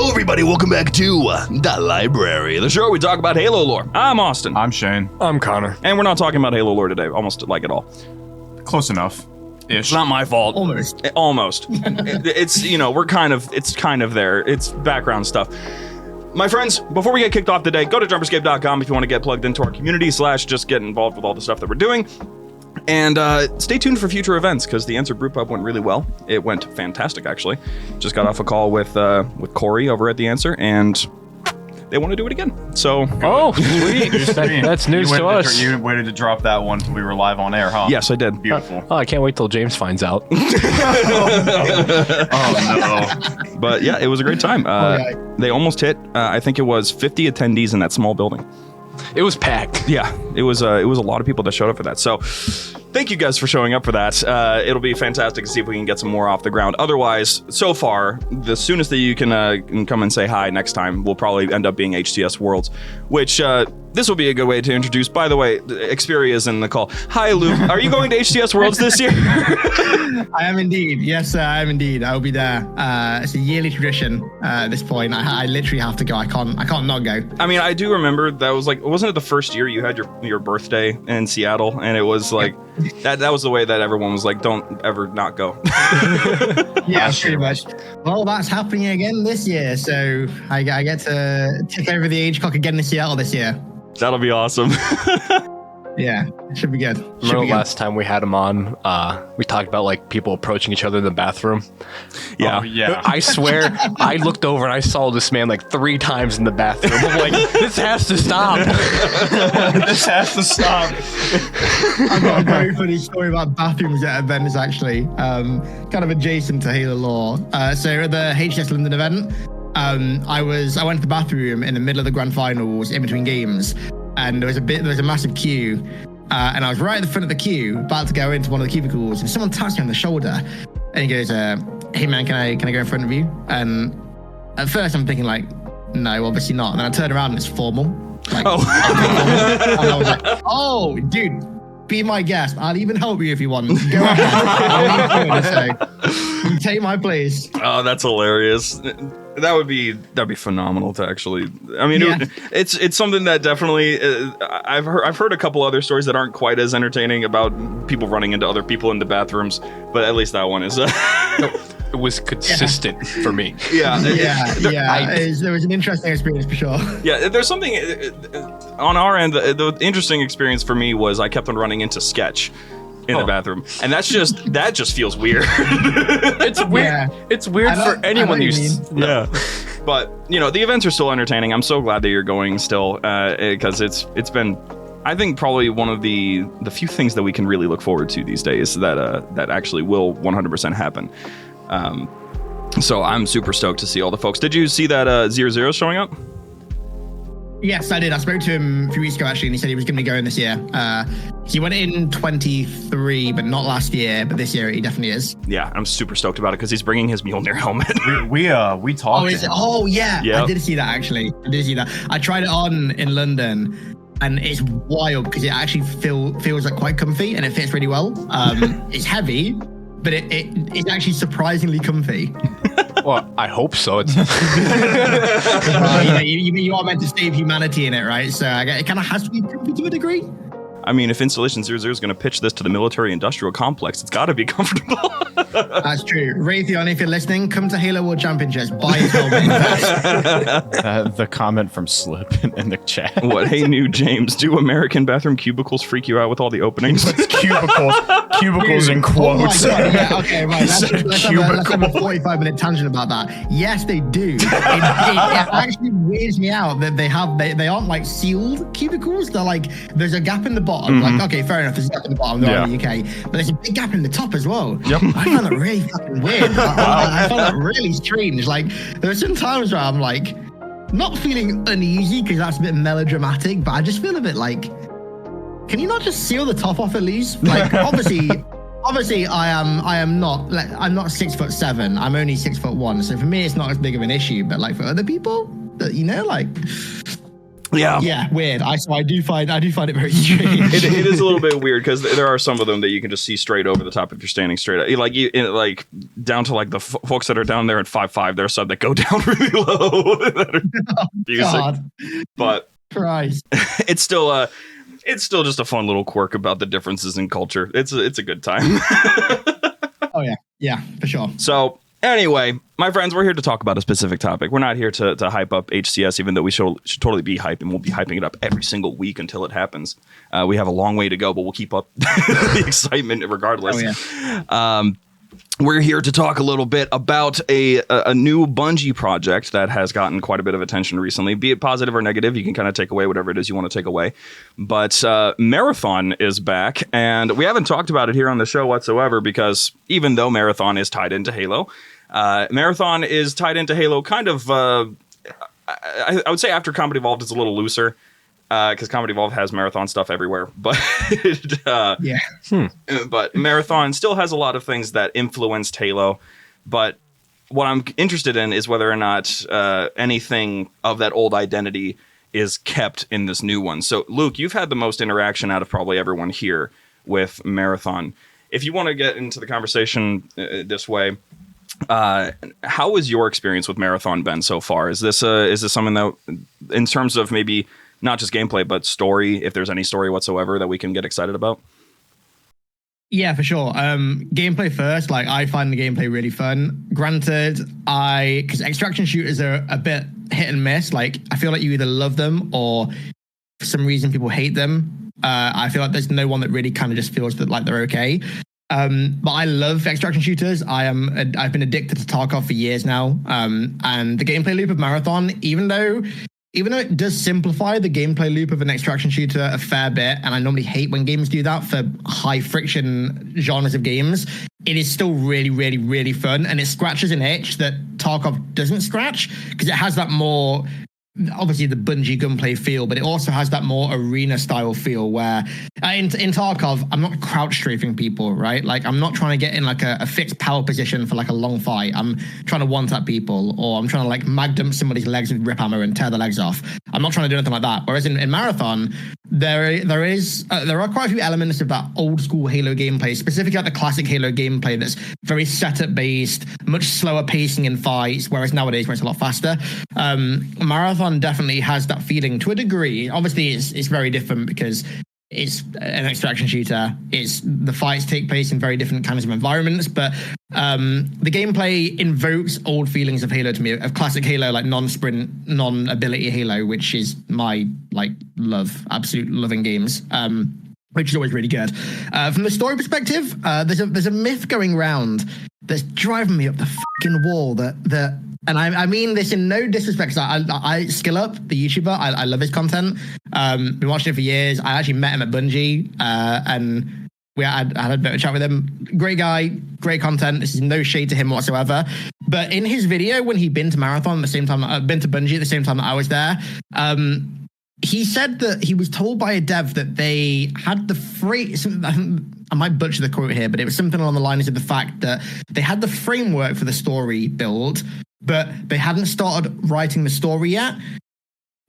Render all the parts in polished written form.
Hello, everybody. Welcome back to The Library, the show where we talk about Halo lore. I'm Austin. I'm Shane. I'm Connor. And we're not talking about Halo lore today, almost like at all. Close enough. It's not my fault. Almost. It's, you know, it's kind of there. It's background stuff. My friends, before we get kicked off today, go to JumperScape.com if you want to get plugged into our community / just get involved with all the stuff that we're doing. And stay tuned for future events, because the Answer Brew Pub went really well. It went fantastic, actually. Just got off a call with Corey over at the Answer, and they want to do it again. So, sweet. That's news to us. You waited to drop that one until we were live on air, huh? Yes, I did. Beautiful. I can't wait till James finds out. Oh, no. But yeah, it was a great time. They almost hit, I think it was 50 attendees in that small building. It was packed. Yeah, it was a lot of people that showed up for that. So thank you guys for showing up for that. It'll be fantastic to see if we can get some more off the ground. Otherwise, so far, the soonest that you can come and say hi next time will probably end up being HCS Worlds, which this will be a good way to introduce. By the way, Xperia is in the call. Hi, Luke. Are you going to HCS Worlds this year? I am indeed. Yes, I am indeed. I will be there. It's a yearly tradition at this point. I literally have to go. I can't not go. I mean, I do remember that was like, wasn't it the first year you had your birthday in Seattle? And it was like, that was the way that everyone was like, don't ever not go. Yeah, pretty much. Well, that's happening again this year. So I get to tick over the age clock again in Seattle this year. That'll be awesome. Yeah, it should be good. Remember last time we had him on, we talked about like people approaching each other in the bathroom. Yeah. Oh, yeah. I swear, I looked over and I saw this man like 3 times in the bathroom. I'm like, this has to stop. This has to stop. I've got a very funny story about bathrooms at events, actually. Kind of adjacent to Halo lore. So at the HCS London event, I went to the bathroom in the middle of the grand finals in between games. And there was a massive queue, and I was right at the front of the queue, about to go into one of the cubicles, and someone touched me on the shoulder, and he goes, "Hey man, can I go in front of you?" And at first I'm thinking like, no, obviously not. And then I turned around and it's formal. Like, and I was like, oh, dude, be my guest. I'll even help you if you want. Go ahead. So, take my place. Oh, that's hilarious. That'd be phenomenal to actually. I mean, it's something that definitely I've heard a couple other stories that aren't quite as entertaining about people running into other people in the bathrooms, but at least that one is. It was consistent for me. There was an interesting experience for sure. Yeah, there's something on our end. The interesting experience for me was I kept on running into Sketch in the bathroom, and that just feels weird. It's weird. Yeah. It's weird for anyone who's But you know, the events are still entertaining. I'm so glad that you're going still, because it's been, I think, probably one of the few things that we can really look forward to these days that actually will 100% happen. So I'm super stoked to see all the folks. Did you see that 00 showing up? Yes, I did. I spoke to him a few weeks ago, actually, and he said he was going to go in this year. He went in 23, but not last year, but this year he definitely is. Yeah, I'm super stoked about it because he's bringing his Mjolnir helmet. we talked. Oh, yeah. Yep. I did see that, actually. I tried it on in London, and it's wild because it actually feels like quite comfy, and it fits really well. It's heavy, but it's actually surprisingly comfy. Well, I hope so. It's you are meant to save humanity in it, right? So it kind of has to be comfy to a degree. I mean, if Installation 00 is going to pitch this to the military-industrial complex, it's got to be comfortable. That's true. Raytheon, if you're listening, come to Halo World Championships. Buy his helmet. The comment from Slip in the chat. What? Hey, new James, do American bathroom cubicles freak you out with all the openings? Cubicles in quotes. Oh my God. Yeah, okay, right. Let's have a 45-minute tangent about that. Yes, they do. It actually weirds me out that they aren't like sealed cubicles. They're like, there's a gap in the bottom. Like, okay, fair enough, there's a gap in the bottom. They're in the UK. But there's a big gap in the top as well. Yep. I found that really fucking weird. I found that really strange. Like, there are some times where I'm like, not feeling uneasy because that's a bit melodramatic, but I just feel a bit like, can you not just seal the top off at least? Like, obviously I'm not 6'7". I'm only 6'1". So for me, it's not as big of an issue. But like for other people, you know, like. Yeah, weird. I do find it very strange. It is a little bit weird because there are some of them that you can just see straight over the top if you're standing straight up. Like down to like the folks that are down there at 5'5", there's some that go down really low. That are God. But Christ. it's still just a fun little quirk about the differences in culture. It's a good time. Oh yeah, for sure. So anyway, my friends, we're here to talk about a specific topic. We're not here to hype up HCS, even though we should totally be hyped, and we'll be hyping it up every single week until it happens. We have a long way to go, but we'll keep up the excitement regardless. Oh, yeah. We're here to talk a little bit about a new Bungie project that has gotten quite a bit of attention recently, be it positive or negative. You can kind of take away whatever it is you want to take away. But Marathon is back, and we haven't talked about it here on the show whatsoever because even though Marathon is tied into Halo, Marathon is tied into Halo kind of, I would say after Combat Evolved it's a little looser. Because Combat Evolved has Marathon stuff everywhere, but but Marathon still has a lot of things that influenced Halo. But what I'm interested in is whether or not anything of that old identity is kept in this new one. So, Luke, you've had the most interaction out of probably everyone here with Marathon. If you want to get into the conversation this way, how has your experience with Marathon been so far? Is this something that, in terms of maybe not just gameplay, but story, if there's any story whatsoever that we can get excited about? Yeah, for sure. Gameplay first, like I find the gameplay really fun. Granted, because extraction shooters are a bit hit and miss. Like I feel like you either love them or for some reason people hate them. I feel like there's no one that really kind of just feels that like they're okay. But I love extraction shooters. I've been addicted to Tarkov for years now. And the gameplay loop of Marathon, even though it does simplify the gameplay loop of an extraction shooter a fair bit, and I normally hate when games do that for high friction genres of games, it is still really, really, really fun. And it scratches an itch that Tarkov doesn't scratch because it has that more, obviously the Bungie gunplay feel, but it also has that more arena style feel where in Tarkov, I'm not crouch strafing people, right? Like I'm not trying to get in like a fixed power position for like a long fight. I'm trying to one-tap people, or I'm trying to like mag dump somebody's legs with rip hammer and tear the legs off. I'm not trying to do anything like that. Whereas in Marathon, there are quite a few elements of that old school Halo gameplay, specifically like the classic Halo gameplay that's very setup based, much slower pacing in fights, whereas nowadays where it's a lot faster. Marathon definitely has that feeling to a degree. Obviously, it's very different because it's an extraction shooter. The fights take place in very different kinds of environments, but the gameplay invokes old feelings of Halo to me, of classic Halo, like non-sprint, non-ability Halo, which is my like absolute loving games. Which is always really good. From the story perspective, there's a myth going around that's driving me up the fucking wall that and I mean this in no disrespect, because I Skill Up, the YouTuber, I love his content. Been watching it for years. I actually met him at Bungie, and I had a bit of a chat with him. Great guy, great content. This is no shade to him whatsoever. But in his video, when he'd been to Marathon at the same time, been to Bungie at the same time that I was there, he said that he was told by a dev that they had the I might butcher the quote here, but it was something along the lines of the fact that they had the framework for the story build, but they hadn't started writing the story yet.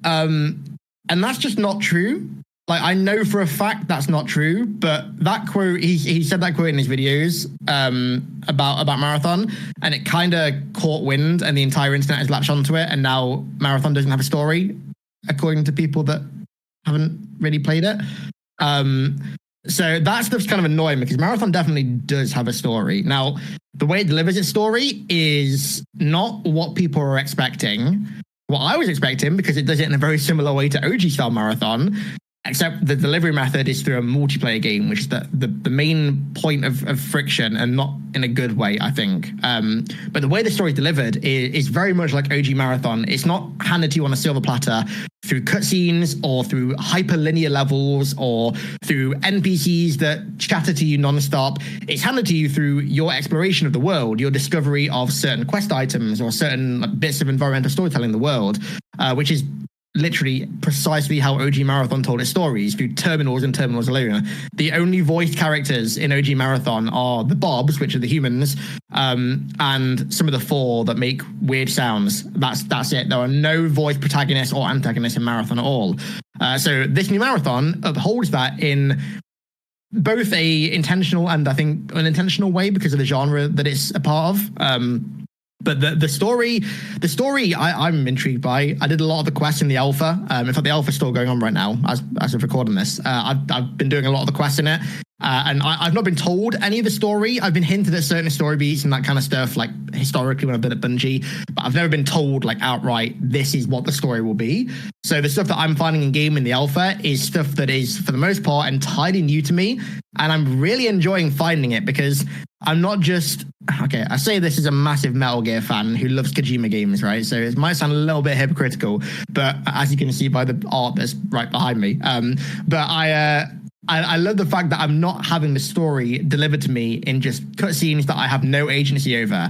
And that's just not true. Like, I know for a fact that's not true, but that quote, he said that quote in his videos about Marathon, and it kind of caught wind, and the entire internet has latched onto it, and now Marathon doesn't have a story, according to people that haven't really played it. So that stuff's kind of annoying because Marathon definitely does have a story. Now, the way it delivers its story is not what people are expecting. What I was expecting, because it does it in a very similar way to OG style Marathon, except the delivery method is through a multiplayer game, which is the main point of friction, and not in a good way, I think. But the way the story is delivered is very much like OG Marathon. It's not handed to you on a silver platter through cutscenes or through hyperlinear levels or through NPCs that chatter to you nonstop. It's handed to you through your exploration of the world, your discovery of certain quest items or certain bits of environmental storytelling in the world, which is literally precisely how OG Marathon told its stories, through terminals and terminals alone. The only voiced characters in OG Marathon are the Bobs, which are the humans, and some of the 4 that make weird sounds. That's it. There are no voiced protagonists or antagonists in Marathon at all. So this new Marathon upholds that in both a intentional and I think unintentional way because of the genre that it's a part of. But the story I'm intrigued by. I did a lot of the quests in the alpha. In fact, the alpha's still going on right now as of recording this. I've been doing a lot of the quests in it. And I've not been told any of the story. I've been hinted at certain story beats and that kind of stuff, like historically when I've been at Bungie, but I've never been told like outright, this is what the story will be. So the stuff that I'm finding in game in the alpha is stuff that is, for the most part, entirely new to me. And I'm really enjoying finding it because I'm not just, okay, I say this as a massive Metal Gear fan who loves Kojima games, right? So it might sound a little bit hypocritical, but as you can see by the art that's right behind me. But I love the fact that I'm not having the story delivered to me in just cutscenes that I have no agency over.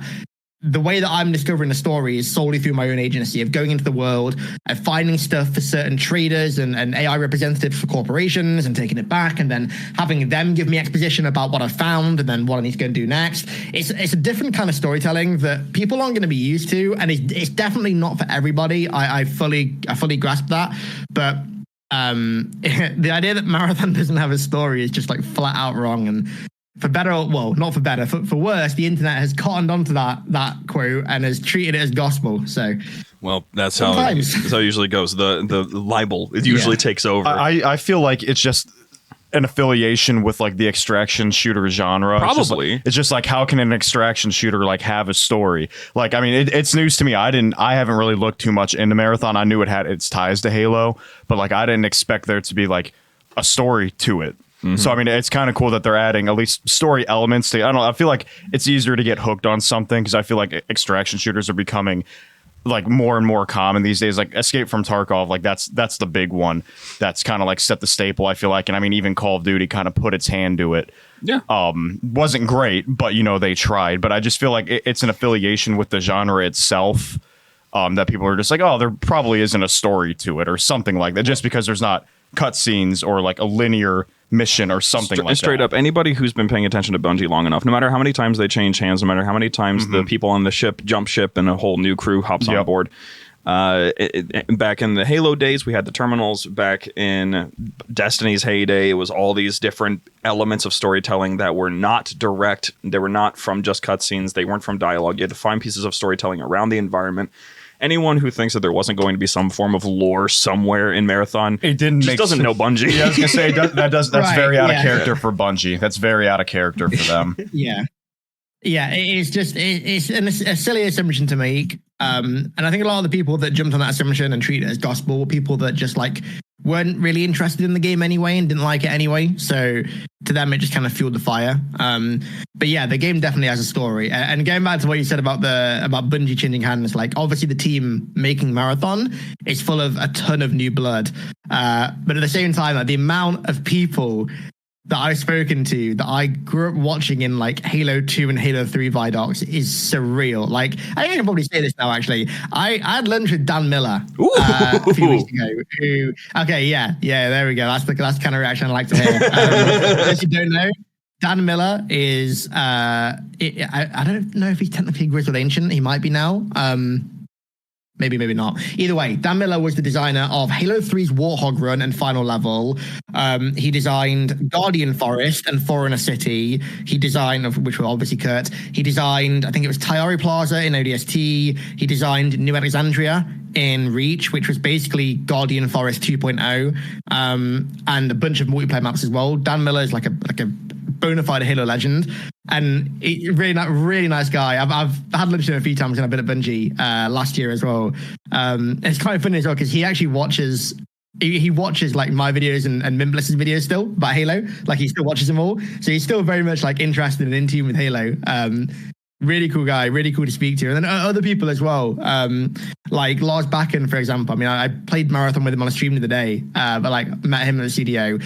The way that I'm discovering the story is solely through my own agency of going into the world and finding stuff for certain traders and AI representatives for corporations and taking it back and then having them give me exposition about what I found and then what I need to go and do next. It's a different kind of storytelling that people aren't going to be used to, and it's definitely not for everybody. I fully grasp that, but the idea that Marathon doesn't have a story is just like flat out wrong. And for better, well, not for better, for worse, the internet has cottoned onto that quote and has treated it as gospel. So, well, that's how it usually goes. The libel usually takes over. I feel like it's just an affiliation with like the extraction shooter genre. Probably. It's just like how can an extraction shooter like have a story? Like, I mean, it's news to me. I haven't really looked too much into Marathon. I knew it had its ties to Halo, but like I didn't expect there to be like a story to it. Mm-hmm. So I mean, it's kind of cool that they're adding at least story elements to. I don't know. I feel like it's easier to get hooked on something because I feel like extraction shooters are becoming like more and more common these days. Like Escape from Tarkov, like that's the big one. That's kind of like set the staple, I feel like. And I mean, even Call of Duty kind of put its hand to it. Yeah. Wasn't great, but you know, they tried. But I just feel like it's an affiliation with the genre itself. That people are just like, oh, there probably isn't a story to it or something like that, just because there's not cutscenes or like a linear mission or something like that. Straight up, anybody who's been paying attention to Bungie long enough, no matter how many times they change hands, no matter how many times the people on the ship jump ship and a whole new crew hops on board. Back in the Halo days, we had the terminals. Back in Destiny's heyday, it was all these different elements of storytelling that were not direct. They were not from just cutscenes. They weren't from dialogue. You had to find pieces of storytelling around the environment. Anyone who thinks that there wasn't going to be some form of lore somewhere in Marathon doesn't know Bungie. Yeah, I was gonna say that's right, very out of character for Bungie. That's very out of character for them. Yeah, it's just it's a silly assumption to make, and I think a lot of the people that jumped on that assumption and treated it as gospel were people that just like weren't really interested in the game anyway and didn't like it anyway. So to them, it just kind of fueled the fire. But yeah, the game definitely has a story. And going back to what you said about Bungie changing hands, like obviously the team making Marathon is full of a ton of new blood. But at the same time, like, the amount of people that I've spoken to that I grew up watching in like Halo 2 and Halo 3 Vidocs is surreal. Like, I think I can probably say this now, actually. I had lunch with Dan Miller a few weeks ago. There we go. That's the kind of reaction I like to hear. If you don't know, Dan Miller is, I don't know if he's technically Grizzled Ancient. He might be now. Maybe not. Either way, Dan Miller was the designer of Halo 3's Warthog run and final level. He designed Guardian Forest and Foreigner City. He designed, which were obviously Kurt. He designed, I think it was Tayari Plaza in ODST. He designed New Alexandria in Reach, which was basically Guardian Forest 2.0, and a bunch of multiplayer maps as well. Dan Miller is like a bona fide Halo legend, and really nice guy. I've had lunch with him a few times, and I've been at Bungie last year as well. It's kind of funny as well because he actually watches. He watches like my videos and Mimbless's videos still about Halo. Like he still watches them all, so he's still very much like interested and in tune with Halo. Really cool guy, really cool to speak to. And then other people as well, like Lars Bakken, for example. I mean, I played Marathon with him on a stream the other day, but like met him at the studio.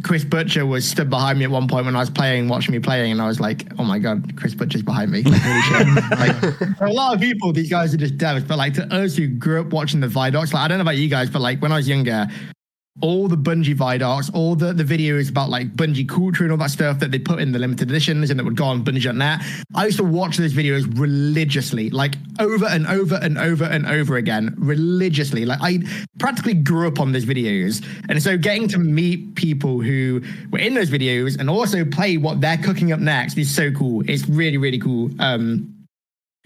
Chris Butcher was stood behind me at one point when I was playing, watching me playing, and I was like, oh my God, Chris Butcher's behind me. Like, holy shit. Like, for a lot of people, these guys are just devs, but like to us who grew up watching the Vidocs, like I don't know about you guys, but like when I was younger, all the Bungie Vidocs, all the videos about like Bungie culture and all that stuff that they put in the limited editions and that would go on Bungie.net. I used to watch those videos religiously, like over and over and over and over again, religiously. Like I practically grew up on those videos. And so getting to meet people who were in those videos and also play what they're cooking up next is so cool. It's really, really cool.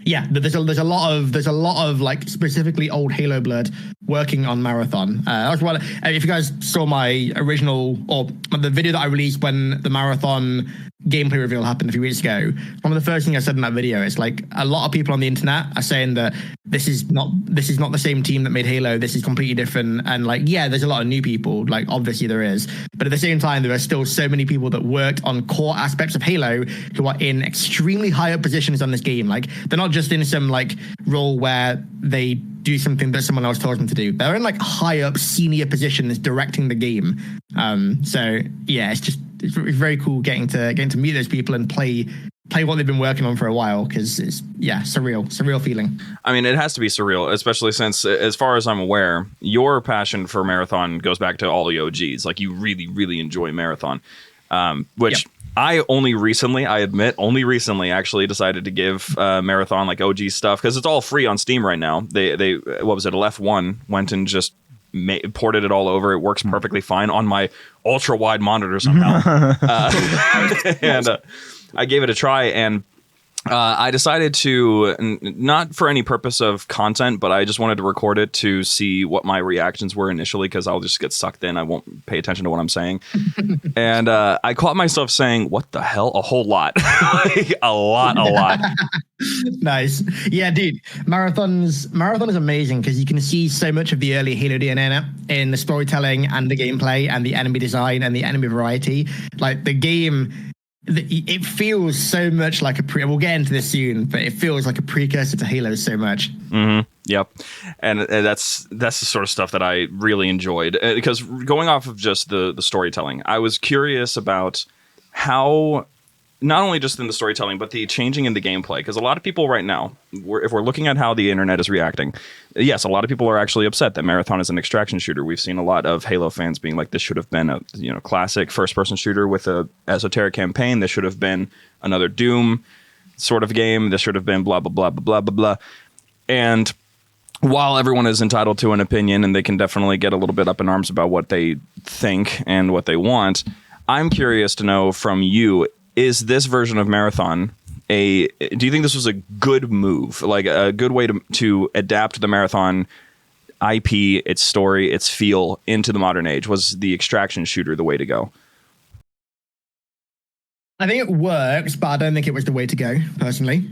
Yeah, there's a lot of like specifically old Halo blood working on Marathon. That's what, if you guys saw my original or the video that I released when the Marathon gameplay reveal happened a few weeks ago, one of the first things I said in that video is like a lot of people on the internet are saying that this is not the same team that made Halo. This is completely different. And like, yeah, there's a lot of new people, like obviously there is, but at the same time, there are still so many people that worked on core aspects of Halo who are in extremely high up positions on this game. Like they're not just in some like role where they do something that someone else told them to do. They're in like high up senior positions directing the game. So yeah, it's very cool getting to meet those people and play what they've been working on for a while, because it's surreal feeling. I mean, it has to be surreal, especially since, as far as I'm aware, your passion for Marathon goes back to all the OGs. Like you really, really enjoy Marathon, which. Yep. I only recently actually decided to give Marathon like OG stuff, because it's all free on Steam right now. They what was it? Left1 went and just ported it all over. It works perfectly fine on my ultra wide monitor somehow, and I gave it a try, and I decided to, not for any purpose of content, but I just wanted to record it to see what my reactions were initially, because I'll just get sucked in. I won't pay attention to what I'm saying. And I caught myself saying, what the hell? A whole lot. Like, a lot. Nice. Yeah, dude. Marathon is amazing because you can see so much of the early Halo DNA in the storytelling and the gameplay and the enemy design and the enemy variety. Like the game... It feels so much like we'll get into this soon, but it feels like a precursor to Halo so much. Mm-hmm. Yep. And that's the sort of stuff that I really enjoyed, because going off of just the storytelling, I was curious about how, not only just in the storytelling, but the changing in the gameplay. Because a lot of people right now, if we're looking at how the internet is reacting, yes, a lot of people are actually upset that Marathon is an extraction shooter. We've seen a lot of Halo fans being like, this should have been a classic first-person shooter with a esoteric campaign. This should have been another Doom sort of game. This should have been blah, blah, blah, blah, blah, blah. And while everyone is entitled to an opinion, and they can definitely get a little bit up in arms about what they think and what they want, I'm curious to know from you, is this version of Marathon do you think this was a good move, like a good way to adapt the Marathon IP, its story, its feel into the modern age? Was the extraction shooter the way to go? I think it works, but I don't think it was the way to go, personally.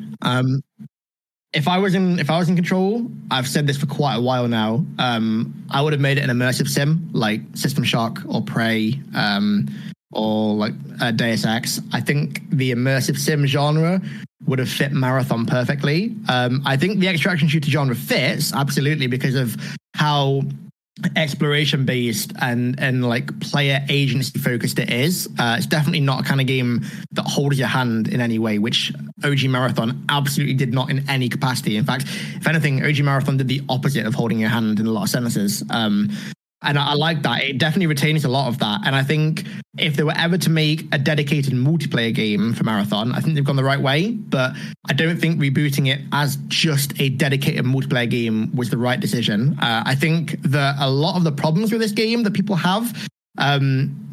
If I was in control, I've said this for quite a while now, I would have made it an immersive sim like System Shock or Prey, or like Deus Ex. I think the immersive sim genre would have fit Marathon perfectly. I think the extraction shooter genre fits absolutely because of how exploration based and like player agency focused it is. It's definitely not a kind of game that holds your hand in any way, which OG Marathon absolutely did not in any capacity. In fact, if anything, OG Marathon did the opposite of holding your hand in a lot of sentences. And I like that. It definitely retains a lot of that. And I think if they were ever to make a dedicated multiplayer game for Marathon, I think they've gone the right way. But I don't think rebooting it as just a dedicated multiplayer game was the right decision. I think that a lot of the problems with this game that people have,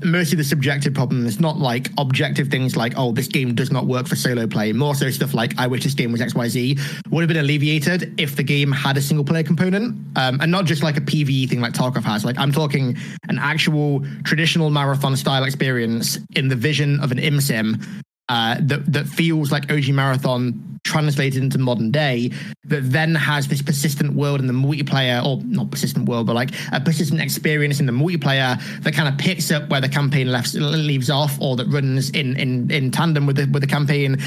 mostly the subjective problem, it's not like objective things like, oh, this game does not work for solo play. More so stuff like, I wish this game was XYZ, would have been alleviated if the game had a single player component, and not just like a PvE thing like Tarkov has. Like I'm talking an actual traditional Marathon style experience in the vision of an ImSim that feels like OG Marathon translated into modern day, that then has this persistent world in the multiplayer, or not persistent world, but like a persistent experience in the multiplayer that kind of picks up where the campaign leaves off, or that runs in tandem with the campaign.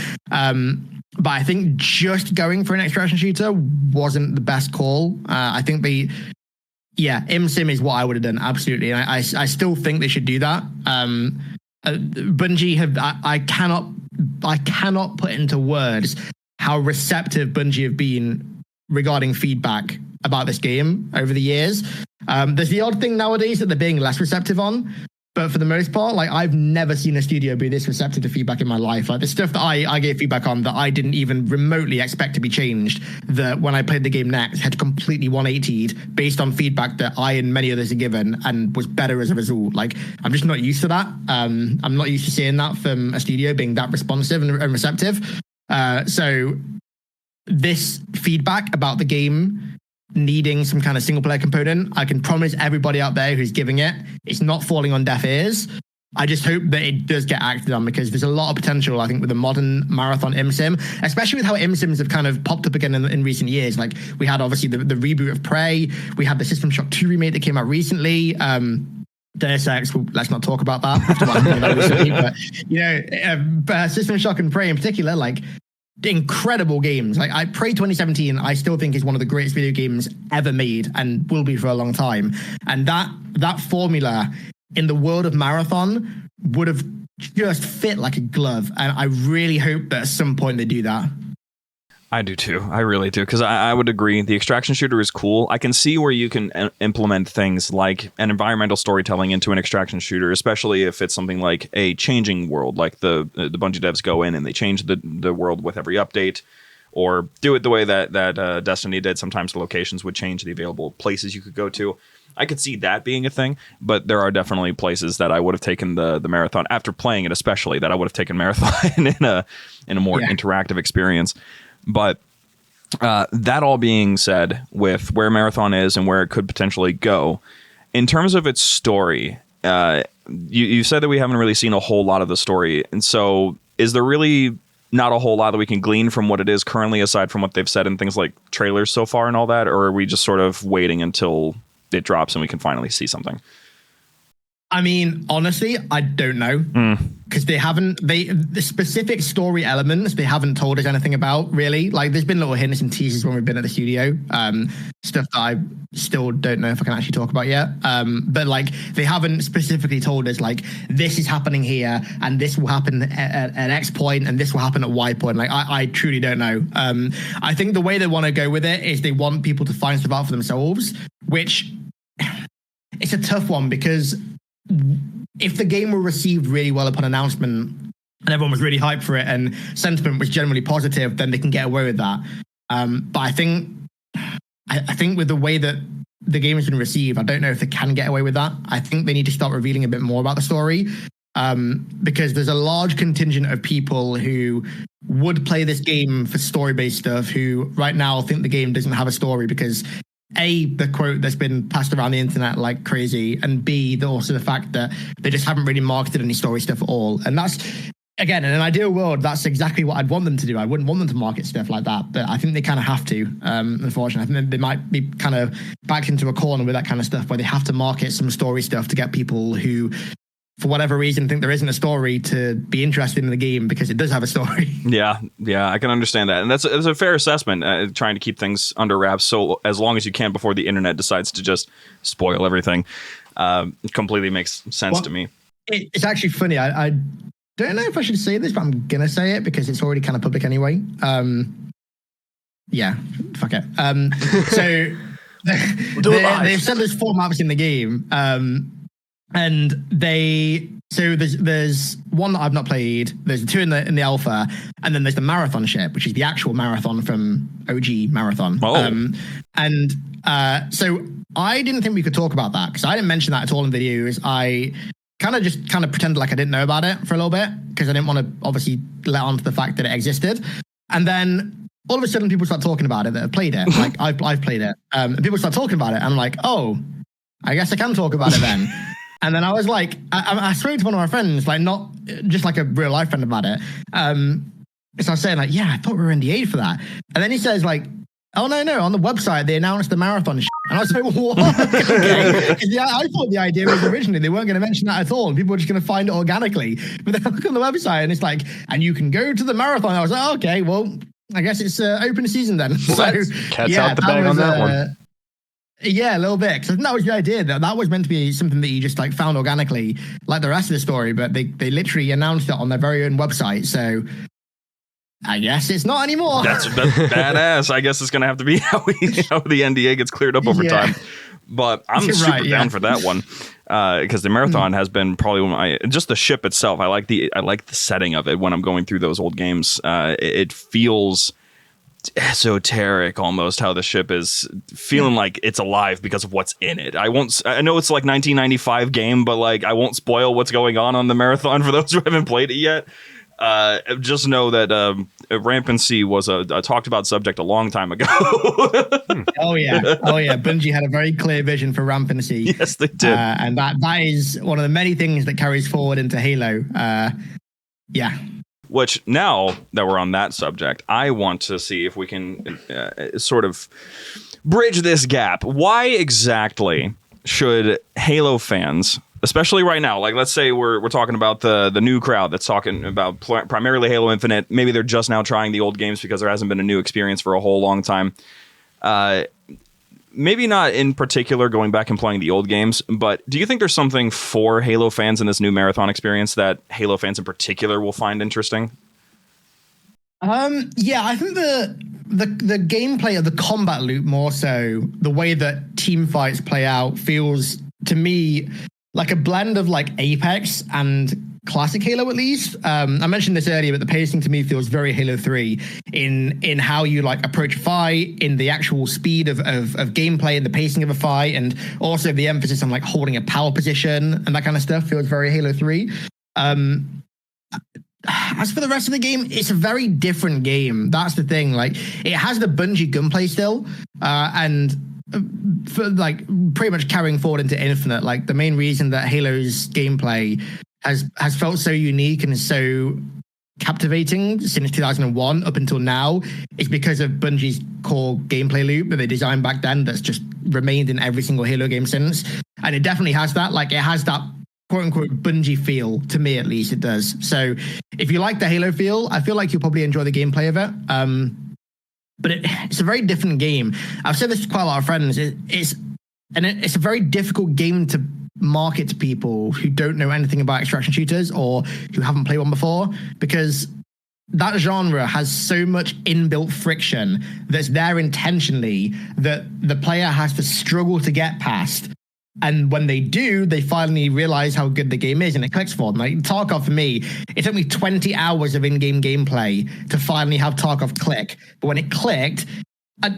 But but I think just going for an extraction shooter wasn't the best call. I think ImSim is what I would have done, absolutely. And I still think they should do that. Bungie I cannot put into words how receptive Bungie have been regarding feedback about this game over the years. There's the odd thing nowadays that they're being less receptive on, but for the most part, like, I've never seen a studio be this receptive to feedback in my life. Like, the stuff that I gave feedback on that I didn't even remotely expect to be changed, that when I played the game next had completely 180'd based on feedback that I and many others had given, and was better as a result. Like, I'm just not used to that. I'm not used to seeing that from a studio being that responsive and receptive. So this feedback about the game needing some kind of single player component, I can promise everybody out there who's giving it, it's not falling on deaf ears. I just hope that it does get acted on, because there's a lot of potential, I think, with a modern marathon ImSim, especially with how ImSims have kind of popped up again in recent years. Like, we had obviously the reboot of Prey, we had the System Shock 2 remake that came out recently. Deus Ex, well, let's not talk about that after what happened recently, but System Shock and Prey in particular, like, incredible games. Like, Prey 2017, I still think is one of the greatest video games ever made, and will be for a long time. And that formula in the world of marathon would have just fit like a glove. And I really hope that at some point they do that. I do too. I really do, because I would agree. The extraction shooter is cool. I can see where you can implement things like an environmental storytelling into an extraction shooter, especially if it's something like a changing world, like the Bungie devs go in and they change the world with every update, or do it the way that Destiny did. Sometimes the locations would change, the available places you could go to. I could see that being a thing, but there are definitely places that I would have taken the marathon, after playing it especially, that I would have taken marathon in a more interactive experience. But that all being said, with where Marathon is and where it could potentially go, in terms of its story, you said that we haven't really seen a whole lot of the story. And so is there really not a whole lot that we can glean from what it is currently, aside from what they've said in things like trailers so far and all that? Or are we just sort of waiting until it drops and we can finally see something? I mean, honestly, I don't know, because the specific story elements, they haven't told us anything about, really. Like, there's been little hints and teasers when we've been at the studio, stuff that I still don't know if I can actually talk about yet. But like, they haven't specifically told us, like, this is happening here and this will happen at X point and this will happen at Y point. Like, I truly don't know. I think the way they want to go with it is they want people to find stuff out for themselves, which it's a tough one, because if the game were received really well upon announcement and everyone was really hyped for it and sentiment was generally positive, then they can get away with that. But I think with the way that the game has been received, I don't know if they can get away with that. I think they need to start revealing a bit more about the story, because there's a large contingent of people who would play this game for story-based stuff, who right now think the game doesn't have a story because the quote that's been passed around the internet like crazy, and B, also the fact that they just haven't really marketed any story stuff at all. And that's, again, in an ideal world, that's exactly what I'd want them to do. I wouldn't want them to market stuff like that, but I think they kind of have to, unfortunately. I think they might be kind of backed into a corner with that kind of stuff, where they have to market some story stuff to get people who, for whatever reason, think there isn't a story to be interested in the game, because it does have a story. Yeah, I can understand that. And that's a fair assessment, trying to keep things under wraps so as long as you can before the internet decides to just spoil everything. It completely makes sense to me. It's actually funny. I don't know if I should say this, but I'm going to say it because it's already kind of public anyway. Yeah, fuck it. So they've said there's 4 maps in the game. And there's one that I've not played. There's 2 in the alpha, and then there's the marathon ship, which is the actual marathon from OG Marathon. So I didn't think we could talk about that, because I didn't mention that at all in videos. I kind of pretended like I didn't know about it for a little bit, because I didn't want to obviously let on to the fact that it existed. And then all of a sudden people start talking about it that have played it. Like, I've played it. And people start talking about it. And I'm like, oh, I guess I can talk about it then. And then I was like, I spoke to one of my friends, like, not just like a real life friend about it. So I was saying, like, yeah, I thought we were NDA'd for that. And then he says, like, oh, no, on the website, they announced the marathon shit. And I was like, what? Okay. I thought the idea was originally they weren't going to mention that at all, and people were just going to find it organically. But then I look on the website and it's like, and you can go to the marathon. I was like, oh, okay, well, I guess it's open season then. Cat's out the bag on that one. Yeah, a little bit. Because that was the idea. That was meant to be something that you just like found organically, like the rest of the story. But they literally announced it on their very own website. So I guess it's not anymore. That's badass. I guess it's gonna have to be how the NDA gets cleared up over time. But I'm super down for that one because the marathon has been probably one of my, just the ship itself. I like the setting of it when I'm going through those old games. It feels esoteric almost, how the ship is feeling like it's alive because of what's in it. I know it's like 1995 game, but like I won't spoil what's going on the marathon for those who haven't played it yet. Just know that rampancy was a talked about subject a long time ago. Oh yeah. Bungie had a very clear vision for rampancy. Yes, they did, and that is one of the many things that carries forward into Halo. Yeah. Which, now that we're on that subject, I want to see if we can sort of bridge this gap. Why exactly should Halo fans, especially right now, like let's say we're talking about the new crowd that's talking about primarily Halo Infinite, maybe they're just now trying the old games because there hasn't been a new experience for a whole long time. Maybe not in particular going back and playing the old games, but do you think there's something for Halo fans in this new marathon experience that Halo fans in particular will find interesting? Yeah, I think the gameplay of the combat loop, more so the way that team fights play out, feels to me like a blend of like Apex and classic Halo, at least. I mentioned this earlier, but the pacing to me feels very Halo 3 in how you like approach a fight, in the actual speed of gameplay and the pacing of a fight, and also the emphasis on like holding a power position and that kind of stuff feels very Halo 3. As for the rest of the game, it's a very different game. That's the thing. Like, it has the Bungie gunplay still, and for like pretty much carrying forward into Infinite. Like, the main reason that Halo's gameplay has felt so unique and so captivating since 2001 up until now is because of Bungie's core gameplay loop that they designed back then that's just remained in every single Halo game since. And it definitely has that. Like, it has that quote-unquote Bungie feel, to me at least it does. So if you like the Halo feel, I feel like you'll probably enjoy the gameplay of it. But it's a very different game. I've said this to quite a lot of friends. It's a very difficult game to market to people who don't know anything about extraction shooters or who haven't played one before, because that genre has so much inbuilt friction that's there intentionally that the player has to struggle to get past. And when they do, they finally realize how good the game is and it clicks for them. Like Tarkov, for me, it took me 20 hours of in-game gameplay to finally have Tarkov click. But when it clicked,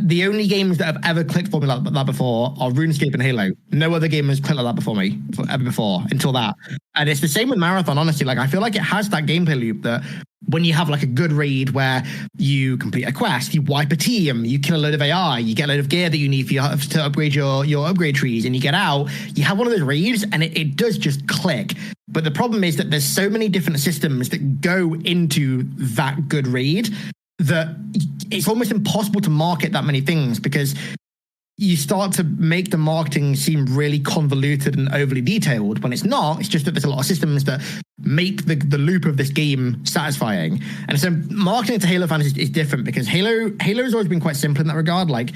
the only games that have ever clicked for me like that before are RuneScape and Halo. No other game has clicked like that before until that. And it's the same with Marathon, honestly. Like, I feel like it has that gameplay loop that when you have like a good raid where you complete a quest, you wipe a team, you kill a load of AI, you get a load of gear that you need to upgrade your upgrade trees, and you get out, you have one of those raids and it does just click. But the problem is that there's so many different systems that go into that good raid that it's almost impossible to market that many things, because you start to make the marketing seem really convoluted and overly detailed when it's not. It's just that there's a lot of systems that make the loop of this game satisfying. And so marketing it to Halo fans is different, because Halo's always been quite simple in that regard. Like,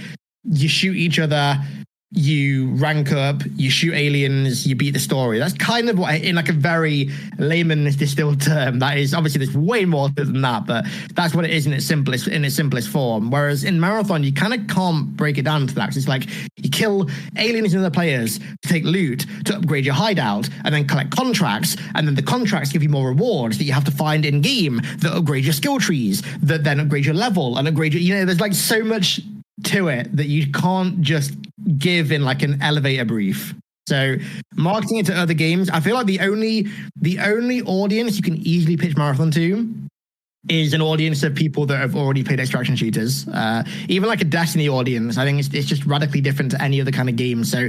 you shoot each other, you rank up, you shoot aliens, you beat the story. That's kind of what, in like a very layman's distilled term, that is. Obviously there's way more than that, but that's what it is in its simplest form. Whereas in Marathon, you kind of can't break it down to that. It's like you kill aliens and other players to take loot, to upgrade your hideout, and then collect contracts, and then the contracts give you more rewards that you have to find in game that upgrade your skill trees, that then upgrade your level and upgrade your, there's like so much to it that you can't just give in like an elevator brief. So marketing it to other games, I feel like the only audience you can easily pitch Marathon to is an audience of people that have already played extraction shooters. Even like a Destiny audience, I think it's just radically different to any other kind of game. So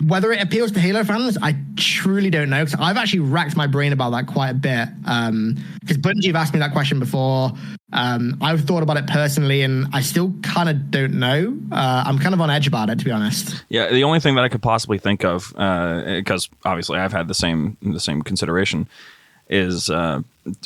whether it appeals to Halo fans, I truly don't know, because I've actually racked my brain about that quite a bit. Because Bungie have asked me that question before. I've thought about it personally, and I still kind of don't know. I'm kind of on edge about it, to be honest. Yeah, the only thing that I could possibly think of, because obviously I've had the same consideration, is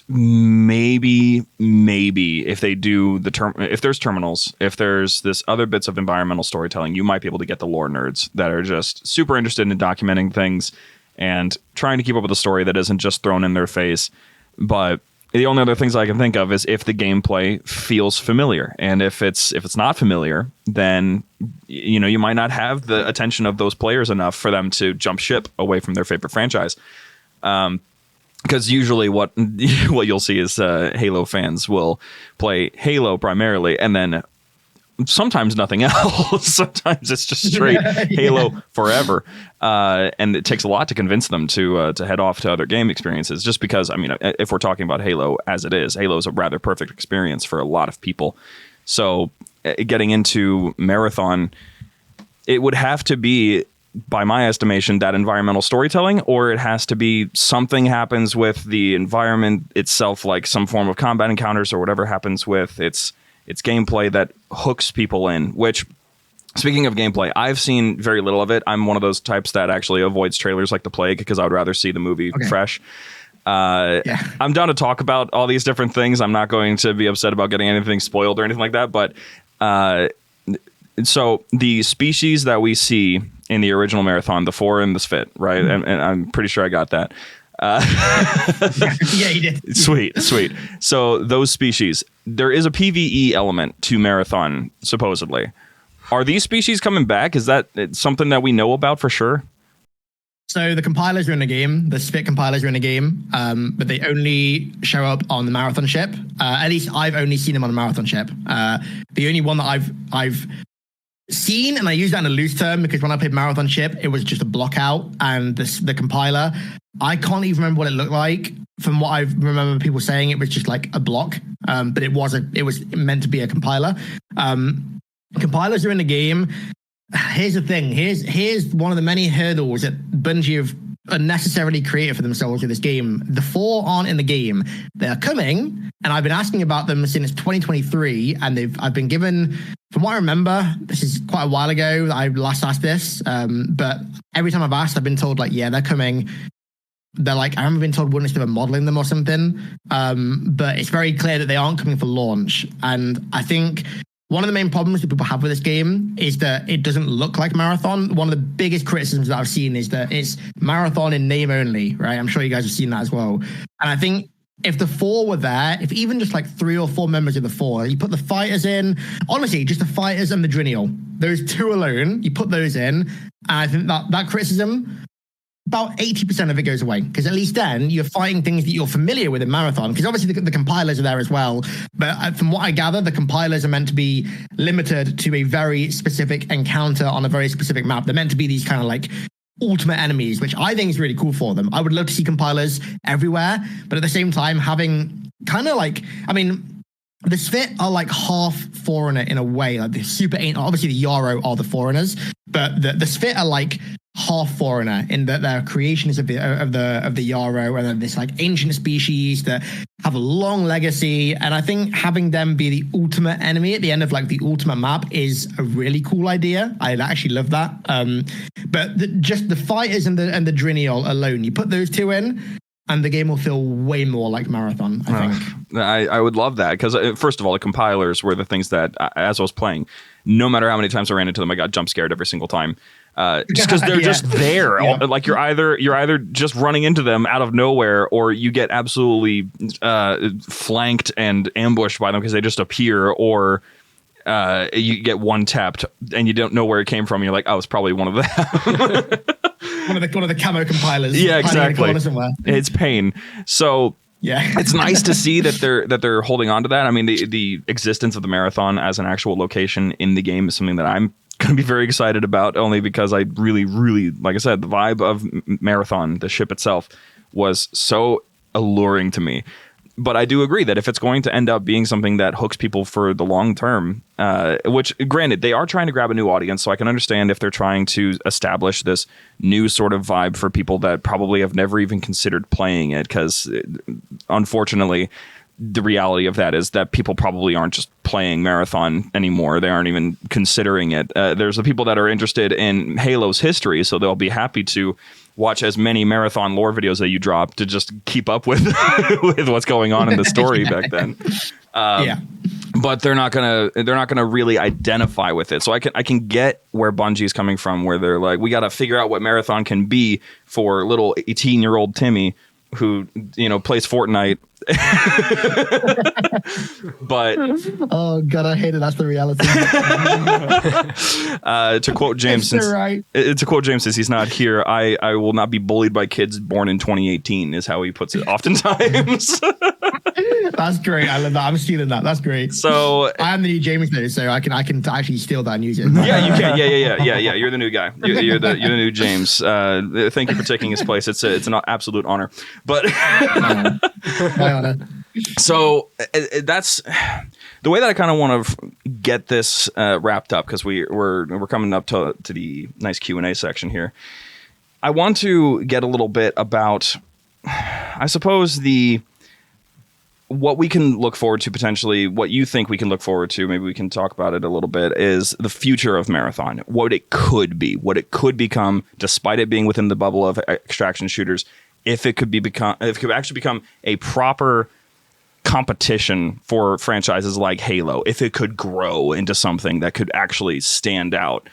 maybe if they do if there's terminals, if there's this other bits of environmental storytelling, you might be able to get the lore nerds that are just super interested in documenting things and trying to keep up with a story that isn't just thrown in their face. But the only other things I can think of is if the gameplay feels familiar, and if it's not familiar, then you might not have the attention of those players enough for them to jump ship away from their favorite franchise. Because usually what you'll see is Halo fans will play Halo primarily, and then sometimes nothing else. Sometimes it's just straight Halo forever, and it takes a lot to convince them to head off to other game experiences. Just because, I mean, if we're talking about Halo as it is, Halo is a rather perfect experience for a lot of people. So getting into Marathon, it would have to be, by my estimation, that environmental storytelling, or it has to be something happens with the environment itself, like some form of combat encounters or whatever happens with its gameplay that hooks people in. Which, speaking of gameplay, I've seen very little of it. I'm one of those types that actually avoids trailers like the plague because I would rather see the movie fresh. I'm down to talk about all these different things. I'm not going to be upset about getting anything spoiled or anything like that, but so the species that we see in the original Marathon, the 4 and the Sphit, right? And I'm pretty sure I got that. Yeah, you did. Sweet. So those species, there is a PvE element to Marathon, supposedly. Are these species coming back? Is that something that we know about for sure? So the compilers are in the game. The Sphit compilers are in the game, but they only show up on the Marathon ship. At least I've only seen them on the Marathon ship. The only one that I've seen, and I use that in a loose term because when I played Marathon ship, it was just a block out, and the compiler, I can't even remember what it looked like. From what I remember people saying, it was just like a block, but it was meant to be a compiler. Compilers are in the game. Here's the thing. Here's one of the many hurdles that Bungie have unnecessarily created for themselves with this game. The 4 aren't in the game. They're coming, and I've been asking about them since 2023, and I've been given, from what I remember, this is quite a while ago that I last asked this, but every time I've asked, I've been told, like, yeah, they're coming. They're like, I remember being told we're still modeling them or something, but it's very clear that they aren't coming for launch. And I think one of the main problems that people have with this game is that it doesn't look like Marathon. One of the biggest criticisms that I've seen is that it's Marathon in name only, right? I'm sure you guys have seen that as well. And I think if the 4 were there, if even just like 3 or 4 members of the 4, you put the fighters in, honestly, just the fighters and the Drinial, those 2 alone, you put those in, and I think that criticism, about 80% of it goes away, because at least then you're fighting things that you're familiar with in Marathon, because obviously the compilers are there as well, but from what I gather, the compilers are meant to be limited to a very specific encounter on a very specific map. They're meant to be these kind of like ultimate enemies, which I think is really cool for them. I would love to see compilers everywhere, but at the same time having kind of like, I mean, the Sphit are like half Foreigner in a way, like the super ain't, obviously the Yarrow are the Foreigners, but the Sphit are like half Foreigner in that their creations of the Yarrow, and then this like ancient species that have a long legacy. And I think having them be the ultimate enemy at the end of like the ultimate map is a really cool idea. I actually love that. But just the fighters and the Drinial alone, you put those 2 in, and the game will feel way more like Marathon, I think. I would love that, because first of all, the compilers were the things that, as I was playing, no matter how many times I ran into them, I got jump scared every single time. Just because they're just there. Yeah. Like you're either just running into them out of nowhere, or you get absolutely flanked and ambushed by them because they just appear, or you get one tapped and you don't know where it came from. You're like, oh, it's probably one of them. one of the camo compilers. Yeah, exactly. It's pain. So yeah, it's nice to see that they're holding on to that. I mean, the existence of the Marathon as an actual location in the game is something that I'm going to be very excited about, only because I really, really, like I said, the vibe of Marathon, the ship itself, was so alluring to me. But I do agree that if it's going to end up being something that hooks people for the long term, which granted, they are trying to grab a new audience, so I can understand if they're trying to establish this new sort of vibe for people that probably have never even considered playing it, because unfortunately, the reality of that is that people probably aren't just playing Marathon anymore. They aren't even considering it. There's the people that are interested in Halo's history, so they'll be happy to watch as many Marathon lore videos that you drop to just keep up with with what's going on in the story back then. But they're not gonna really identify with it. So I can get where Bungie's coming from, where they're like, we got to figure out what Marathon can be for little 18-year-old Timmy who plays Fortnite. But oh god, I hate it. That's the reality. To quote James, to quote James, since he's not here, I will not be bullied by kids born in 2018 is how he puts it oftentimes. That's great. I love that. I'm stealing that. That's great. So I am the new James though, so I can actually steal that and use it. Yeah, you can. Yeah. You're the new guy. You're the new James. Thank you for taking his place. It's an absolute honor. But my honor. So that's the way that I kind of want to get this wrapped up, because we're coming up to the nice Q&A section here. I want to get a little bit about, I suppose, what we can look forward to potentially, what you think we can look forward to, maybe we can talk about it a little bit, is the future of Marathon, what it could be, what it could become, despite it being within the bubble of extraction shooters, if it could actually become a proper competition for franchises like Halo, if it could grow into something that could actually stand out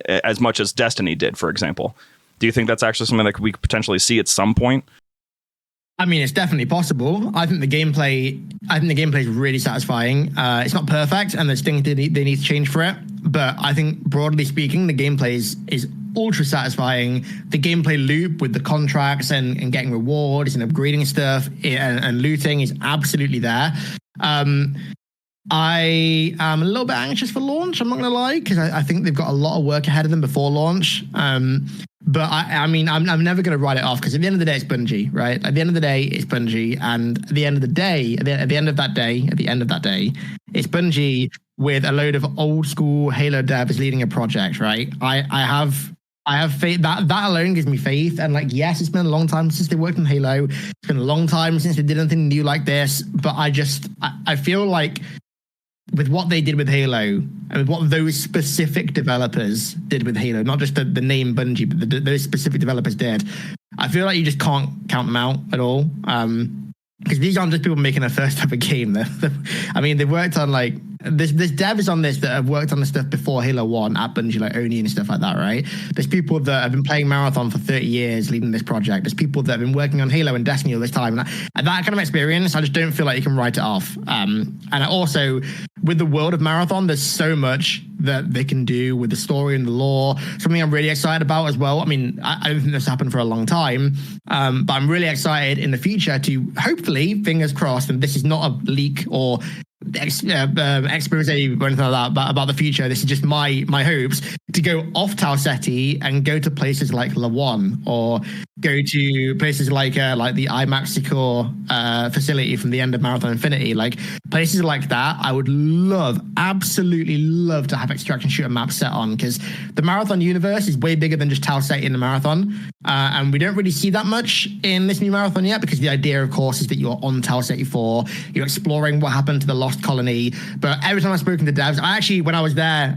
as much as Destiny did, for example. Do you think that's actually something that we could potentially see at some point? I mean, it's definitely possible. I think the gameplay is really satisfying. It's not perfect, and there's things they need to change for it. But I think, broadly speaking, the gameplay is ultra satisfying. The gameplay loop with the contracts and getting rewards and upgrading stuff and looting is absolutely there. I am a little bit anxious for launch, I'm not going to lie, because I think they've got a lot of work ahead of them before launch. But I'm never going to write it off, because at the end of the day, it's Bungie, right? At the end of the day, it's Bungie. And at the end of the day, at the end of that day, it's Bungie with a load of old school Halo devs leading a project, right? I have faith. That alone gives me faith. And yes, it's been a long time since they worked on Halo. It's been a long time since they did anything new like this. But I feel like with what they did with Halo and with what those specific developers did with Halo, not just the name Bungie, but those specific developers did, I feel like you just can't count them out at all. Because these aren't just people making a first ever game. I mean, they've worked on there's devs on this that have worked on the stuff before Halo 1 at Bungie, like Oni and stuff like that, right? There's people that have been playing Marathon for 30 years leading this project. There's people that have been working on Halo and Destiny all this time. And that kind of experience, I just don't feel like you can write it off. And also, with the world of Marathon, there's so much that they can do with the story and the lore. Something I'm really excited about as well. I mean, I don't think this happened for a long time, but I'm really excited in the future to hopefully, fingers crossed, and this is not a leak or expose or anything like that about the future. This is just my hopes to go off Tau Ceti and go to places like Lawan, or go to places like the IMAX Secure facility from the end of Marathon Infinity, like places like that. I would absolutely love to have extraction shooter maps set on, because the Marathon universe is way bigger than just Tau Ceti in the Marathon, and we don't really see that much in this new Marathon yet, because the idea, of course, is that you're on Tau Ceti 4, you're exploring what happened to the Lost Colony. But every time I've spoken to devs, when I was there,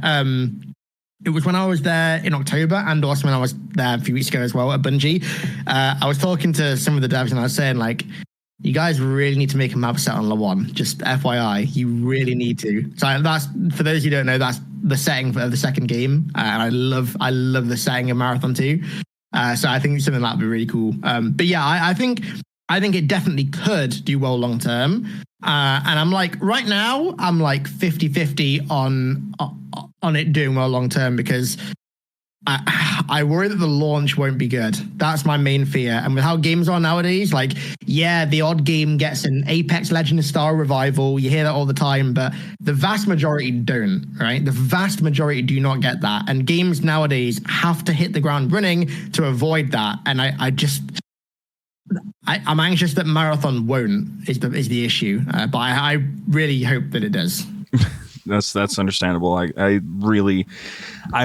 it was when I was there in October, and also when I was there a few weeks ago as well at Bungie. I was talking to some of the devs, and I was saying, you guys really need to make a map set on Lawan. Just FYI, you really need to. So that's, for those who don't know, that's the setting for the second game, and I love the setting of Marathon 2. So I think something like that would be really cool. But yeah, I think it definitely could do well long term. And I'm right now, I'm 50-50 on it doing well long term, because I worry that the launch won't be good. That's my main fear. And with how games are nowadays, the odd game gets an Apex Legends Star revival. You hear that all the time, but the vast majority don't, right? The vast majority do not get that. And games nowadays have to hit the ground running to avoid that. And I'm anxious that Marathon won't is the issue, but I really hope that it does. That's understandable. I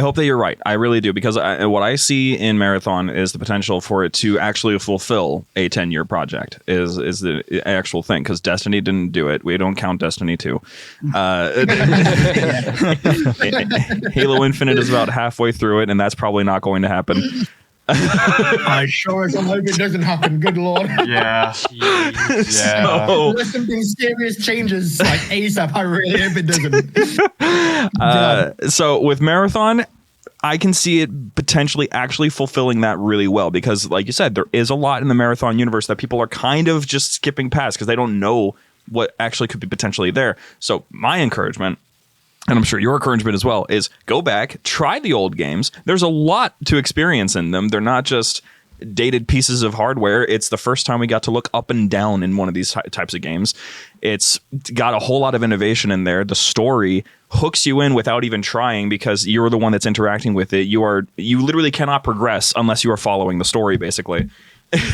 hope that you're right. I really do, because what I see in Marathon is the potential for it to actually fulfill a 10-year project is the actual thing, because Destiny didn't do it. We don't count Destiny 2. Halo Infinite is about halfway through it, and that's probably not going to happen. I sure as I hope it doesn't happen. Good Lord. Yeah. So, Unless something serious changes like ASAP, I really hope it doesn't. so with Marathon, I can see it potentially actually fulfilling that really well, because like you said, there is a lot in the Marathon universe that people are kind of just skipping past because they don't know what actually could be potentially there. So my encouragement, and I'm sure your encouragement as well, is go back, try the old games. There's a lot to experience in them. They're not just dated pieces of hardware. It's the first time we got to look up and down in one of these types of games. It's got a whole lot of innovation in there. The story hooks you in without even trying, because you're the one that's interacting with it. You literally cannot progress unless you are following the story, basically.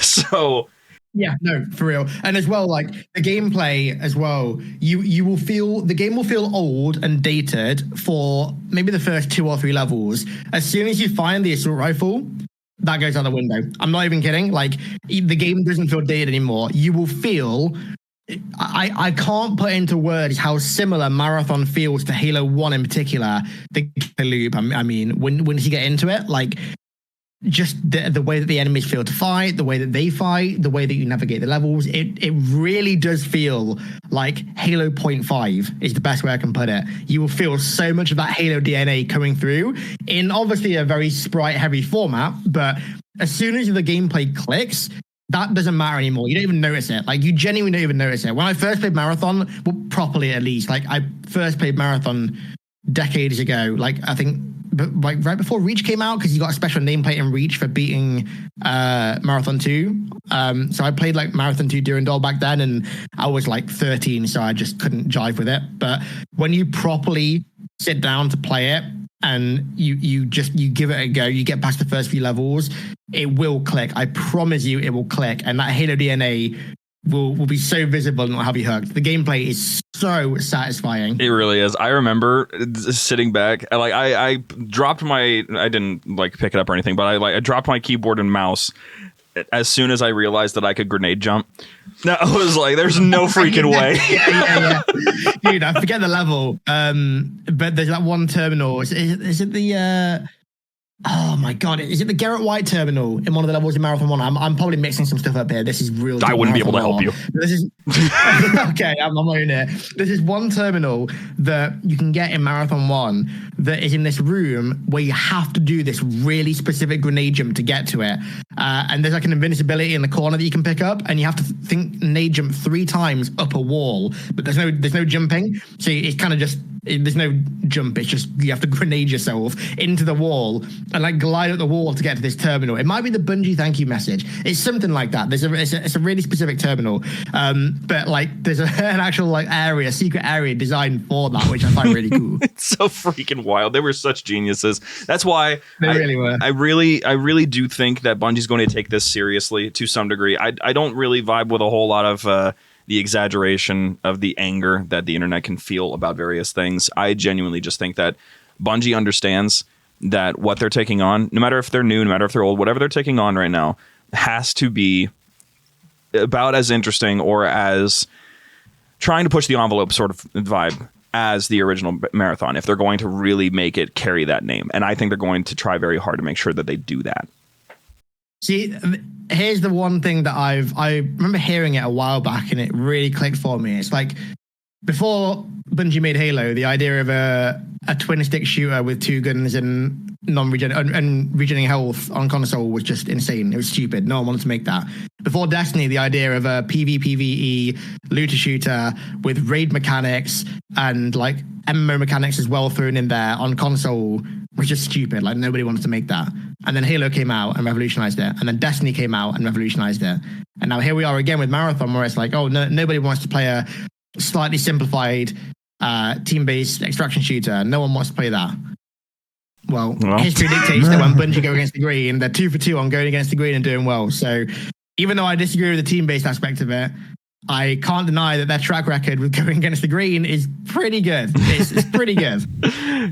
So yeah, no, for real. And as well, like the gameplay as well, you will feel the game will feel old and dated for maybe the first 2 or 3 levels. As soon as you find the assault rifle, that goes out the window. I'm not even kidding. Like the game doesn't feel dated anymore. You will feel, I can't put into words how similar Marathon feels to Halo 1 in particular. The loop. I mean, when you get into it, like just the way that the enemies feel to fight, the way that they fight, the way that you navigate the levels, it really does feel like Halo 0.5 is the best way I can put it. You will feel so much of that Halo DNA coming through in obviously a very sprite-heavy format, but as soon as the gameplay clicks, that doesn't matter anymore. You don't even notice it. Like, you genuinely don't even notice it. When I first played Marathon, well, properly at least, like I first played Marathon decades ago, like I think like right before Reach came out, because you got a special nameplate in Reach for beating Marathon 2. So I played like Marathon 2 Durandal back then, and I was like 13, so I just couldn't jive with it. But when you properly sit down to play it and you give it a go, you get past the first few levels, it will click. I promise you it will click, and that Halo DNA will be so visible and will have you hooked. The gameplay is so satisfying. It really is. I remember sitting back, I dropped my, I didn't like pick it up or anything, but I dropped my keyboard and mouse as soon as I realized that I could grenade jump. No, I was like, there's no freaking way. Yeah. Dude, I forget the level. But there's that one terminal. Is it the oh my god, is it the Garrett White terminal in one of the levels in Marathon 1? I'm probably mixing some stuff up here. This is real. I wouldn't be able to help you. This is okay, I'm not in it. This is one terminal that you can get in Marathon 1 that is in this room where you have to do this really specific grenade jump to get to it. And there's like an invincibility in the corner that you can pick up, and you have to grenade jump 3 times up a wall, but there's no jumping. So it's kind of just, there's no jump. It's just you have to grenade yourself into the wall and like glide up the wall to get to this terminal. It might be the Bungie thank you message. It's something like that. It's a really specific terminal. But like there's an actual like area, secret area designed for that, which I find really cool. It's so freaking wild. They were such geniuses. That's why they really were. I really do think that Bungie's going to take this seriously to some degree. I don't really vibe with a whole lot of the exaggeration of the anger that the internet can feel about various things. I genuinely just think that Bungie understands that what they're taking on, no matter if they're new, no matter if they're old, whatever they're taking on right now, has to be about as interesting or as trying to push the envelope sort of vibe as the original Marathon, if they're going to really make it carry that name. And I think they're going to try very hard to make sure that they do that. See, here's the one thing that I remember hearing it a while back and it really clicked for me. It's like, before Bungie made Halo, the idea of a twin stick shooter with 2 guns and regenerating health on console was just insane. It was stupid. No one wanted to make that. Before Destiny, the idea of a PvPvE looter shooter with raid mechanics and like MMO mechanics as well thrown in there on console was just stupid. Like nobody wanted to make that. And then Halo came out and revolutionized it. And then Destiny came out and revolutionized it. And now here we are again with Marathon, where it's like, oh, no, nobody wants to play a slightly simplified team-based extraction shooter. No one wants to play that. Well, history dictates that when Bungie go against the green, they're 2 for 2 on going against the green and doing well. So even though I disagree with the team-based aspect of it, I can't deny that their track record with going against the green is pretty good. It's pretty good.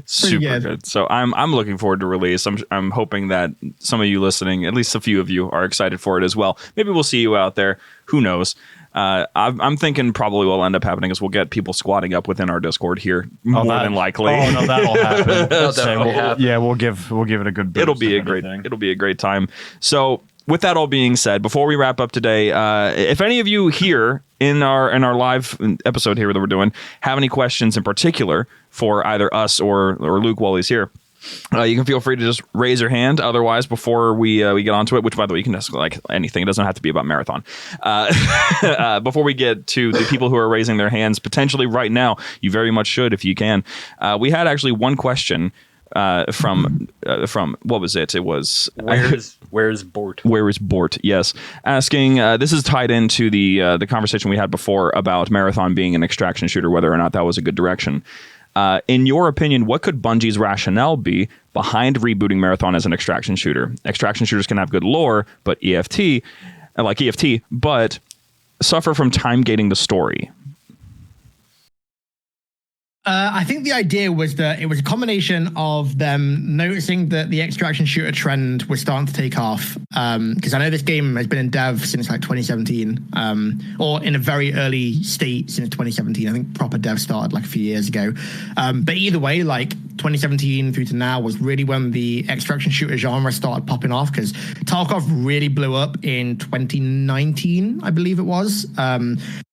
Super good. So I'm looking forward to release. I'm hoping that some of you listening, at least a few of you, are excited for it as well. Maybe we'll see you out there. Who knows? I'm thinking probably what'll end up happening is we'll get people squatting up within our Discord here more than likely. Oh no, that'll happen. That'll definitely happen. Yeah, we'll give it a good boost. It'll be a great time. So with that all being said, before we wrap up today, if any of you here in our live episode here that we're doing have any questions in particular for either us or Luke while he's here, you can feel free to just raise your hand. Otherwise, before we get onto it, which by the way, you can ask like anything. It doesn't have to be about Marathon. Before we get to the people who are raising their hands, potentially right now, you very much should if you can. We had actually one question from what was it? It was Where's Bort? Where is Bort? Yes, asking. This is tied into the conversation we had before about Marathon being an extraction shooter, whether or not that was a good direction. In your opinion, what could Bungie's rationale be behind rebooting Marathon as an extraction shooter? Extraction shooters can have good lore, but EFT, but suffer from time gating the story. I think the idea was that it was a combination of them noticing that the extraction shooter trend was starting to take off. Because I know this game has been in dev since like 2017, or in a very early state since 2017. I think proper dev started like a few years ago. But either way, like 2017 through to now was really when the extraction shooter genre started popping off, because Tarkov really blew up in 2019, I believe it was.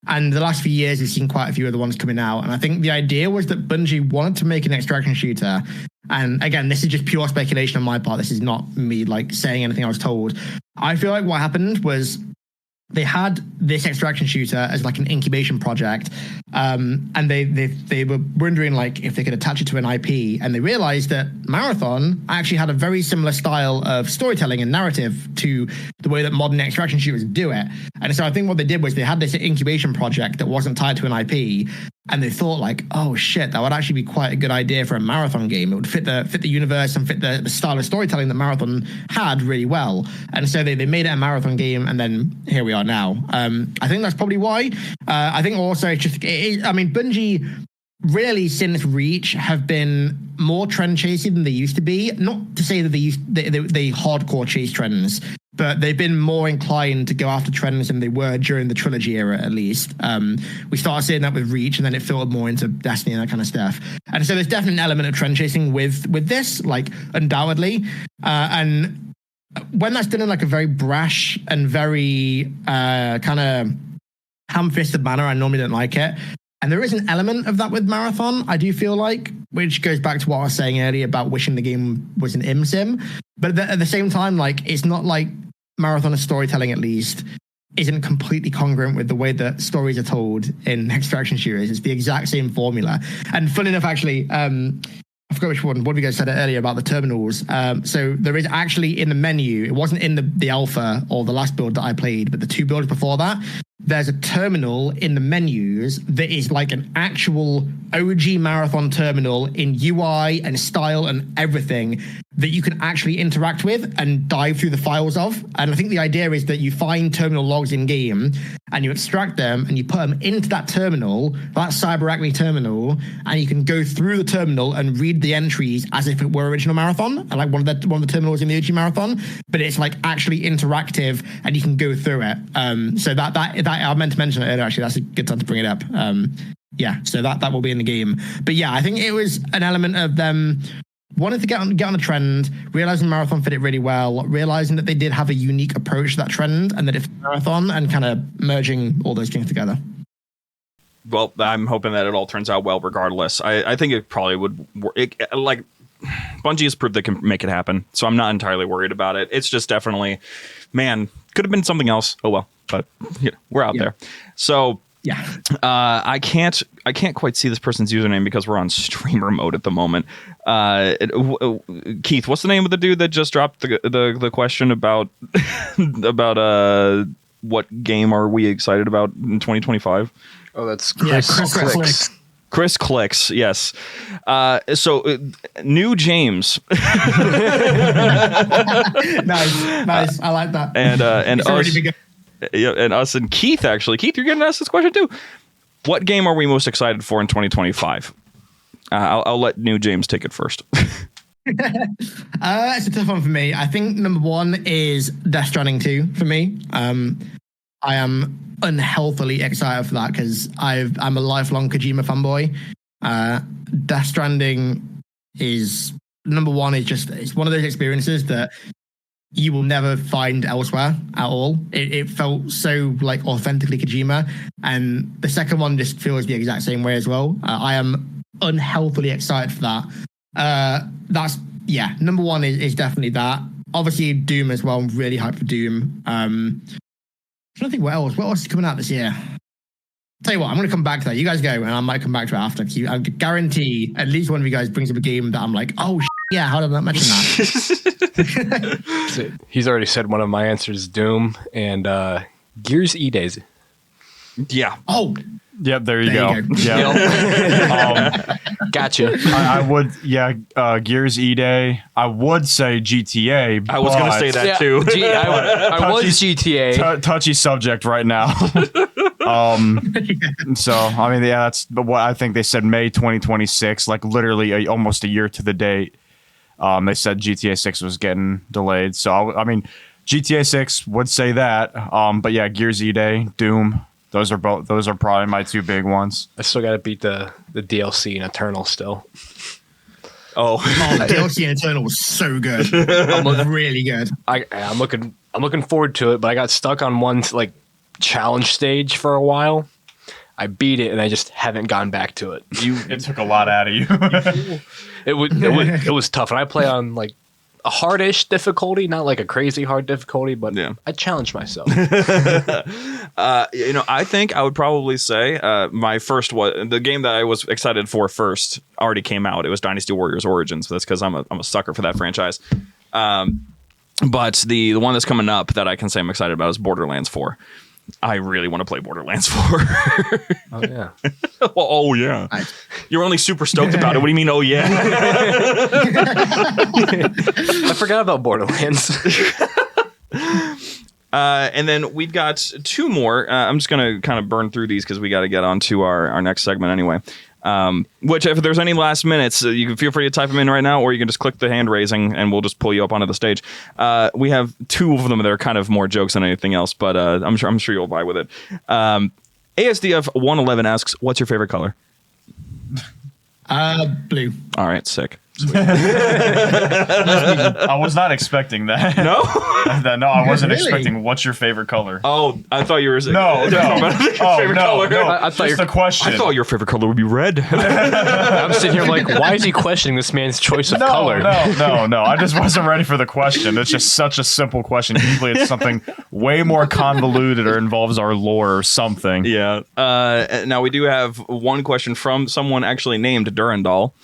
And the last few years, we've seen quite a few other ones coming out. And I think the idea was that Bungie wanted to make an extraction shooter. And again, this is just pure speculation on my part. This is not me like saying anything I was told. I feel like what happened was they had this extraction shooter as like an incubation project. And they were wondering like if they could attach it to an IP, and they realized that Marathon actually had a very similar style of storytelling and narrative to the way that modern extraction shooters do it. And so I think what they did was they had this incubation project that wasn't tied to an IP, and they thought like, oh shit, that would actually be quite a good idea for a Marathon game. It would fit the universe and fit the style of storytelling that Marathon had really well. And so they made it a Marathon game, and then here we are now. I think that's probably why. I think also it's just, Bungie really since Reach have been more trend chasing than they used to be. Not to say that they hardcore chase trends, but they've been more inclined to go after trends than they were during the trilogy era, at least. We started seeing that with Reach, and then it filtered more into Destiny and that kind of stuff. And so there's definitely an element of trend chasing with this, like undoubtedly. And when that's done in like a very brash and very kind of ham-fisted manner, I normally don't like it. And there is an element of that with Marathon, I do feel like, which goes back to what I was saying earlier about wishing the game was an sim. But at the same time, like, it's not like Marathon storytelling, at least, isn't completely congruent with the way that stories are told in extraction shooters. It's the exact same formula. And fun enough, actually, I forgot which one of you guys said it earlier about the terminals. So there is actually in the menu, it wasn't in the alpha or the last build that I played, but the two builds before that, there's a terminal in the menus that is like an actual OG Marathon terminal in UI and style and everything that you can actually interact with and dive through the files of. And I think the idea is that you find terminal logs in game and you extract them and you put them into that terminal, that CyberAcme terminal, and you can go through the terminal and read the entries as if it were original Marathon, and like one of the terminals in the OG Marathon, but it's like actually interactive and you can go through it. So that I meant to mention it earlier, actually. That's a good time to bring it up. So that will be in the game. But yeah, I think it was an element of them wanted to get on a trend, realizing Marathon fit it really well, realizing that they did have a unique approach to that trend and that it's Marathon, and kind of merging all those things together. Well, I'm hoping that it all turns out well regardless. I think it probably would work. Like, Bungie has proved they can make it happen, so I'm not entirely worried about it. It's just definitely, man, could have been something else. Oh well, but we're out there. So yeah, I can't quite see this person's username because we're on streamer mode at the moment. Keith, what's the name of the dude that just dropped the question about what game are we excited about in 2025? Oh, that's Chris Clicks. Chris Clicks, yes. So, new James. Nice. I like that. And us. and us and Keith, actually. Keith, you're getting to ask this question too. What game are we most excited for in 2025? I'll let New James take it first. It's a tough one for me. I think number one is Death Stranding 2 for me. I am unhealthily excited for that because I'm a lifelong Kojima fanboy. Death Stranding is number one. It's one of those experiences that you will never find elsewhere at all. It felt so like authentically Kojima, and the second one just feels the exact same way as well. I am unhealthily excited for that. That's number one is definitely that. Obviously Doom as well. I'm really hyped for Doom. I'm trying to think what else is coming out this year. Tell you what, I'm going to come back to that. You guys go, and I might come back to it after. I guarantee at least one of you guys brings up a game that I'm like, oh, yeah, how did I not mention that? He's already said one of my answers is Doom and Gears E-Days. Yeah. Oh. Yep, there you go. Yeah. Gotcha. I would, Gears E-Day. I would say GTA. I was going to say that too. I was GTA. Touchy subject right now. So, I mean, that's what I think they said May 2026, like literally almost a year to the date. They said GTA 6 was getting delayed. So, I mean, GTA 6 would say that. But yeah, Gears E-Day, Doom. Those are probably my two big ones. I still got to beat the DLC in Eternal still. Oh, DLC in Eternal was so good. Really good. I'm looking forward to it, but I got stuck on one like challenge stage for a while. I beat it and I just haven't gone back to it. It took a lot out of you. It was tough, and I play on like a hardish difficulty, not like a crazy hard difficulty, but I challenged myself. I think I would probably say my first the game that I was excited for first already came out. It was Dynasty Warriors Origins. That's because I'm a sucker for that franchise. But the one that's coming up that I can say I'm excited about is Borderlands 4. I really want to play Borderlands 4. Oh yeah. Oh yeah. You're only super stoked about it. What do you mean? Oh yeah. I forgot about Borderlands. And then we've got two more. I'm just going to kind of burn through these because we got to get on to our next segment anyway. Which, if there's any last minutes, you can feel free to type them in right now, or you can just click the hand raising and we'll just pull you up onto the stage. We have two of them that are kind of more jokes than anything else, but I'm sure you'll vibe with it. ASDF 111 asks, "What's your favorite color?" Blue. All right, sick. I was not expecting that. No? No, I wasn't Really? expecting. What's your favorite color? Oh, I thought you were saying No. favorite color. I thought Just a question. I thought your favorite color would be red. I'm sitting here like, why is he questioning this man's choice of color? No. I just wasn't ready for the question. It's just such a simple question. Usually it's something way more convoluted or involves our lore or something. Yeah. Now we do have one question from someone actually named Durandal.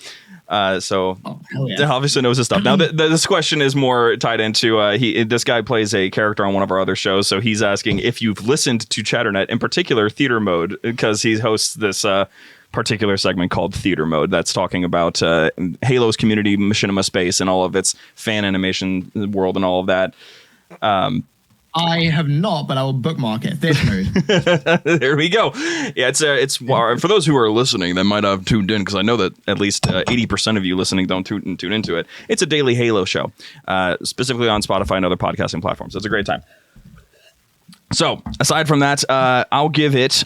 So obviously knows his stuff. Now this question is more tied into this guy plays a character on one of our other shows, so he's asking if you've listened to Chatternet, in particular Theater Mode, because he hosts this particular segment called Theater Mode that's talking about Halo's community, machinima space, and all of its fan animation world and all of that. I have not, but I will bookmark it. Theater Mode. There we go. Yeah, it's for those who are listening that might have tuned in, because I know that at least 80% of you listening don't tune into it. It's a daily Halo show, specifically on Spotify and other podcasting platforms. It's a great time. So aside from that, I'll give it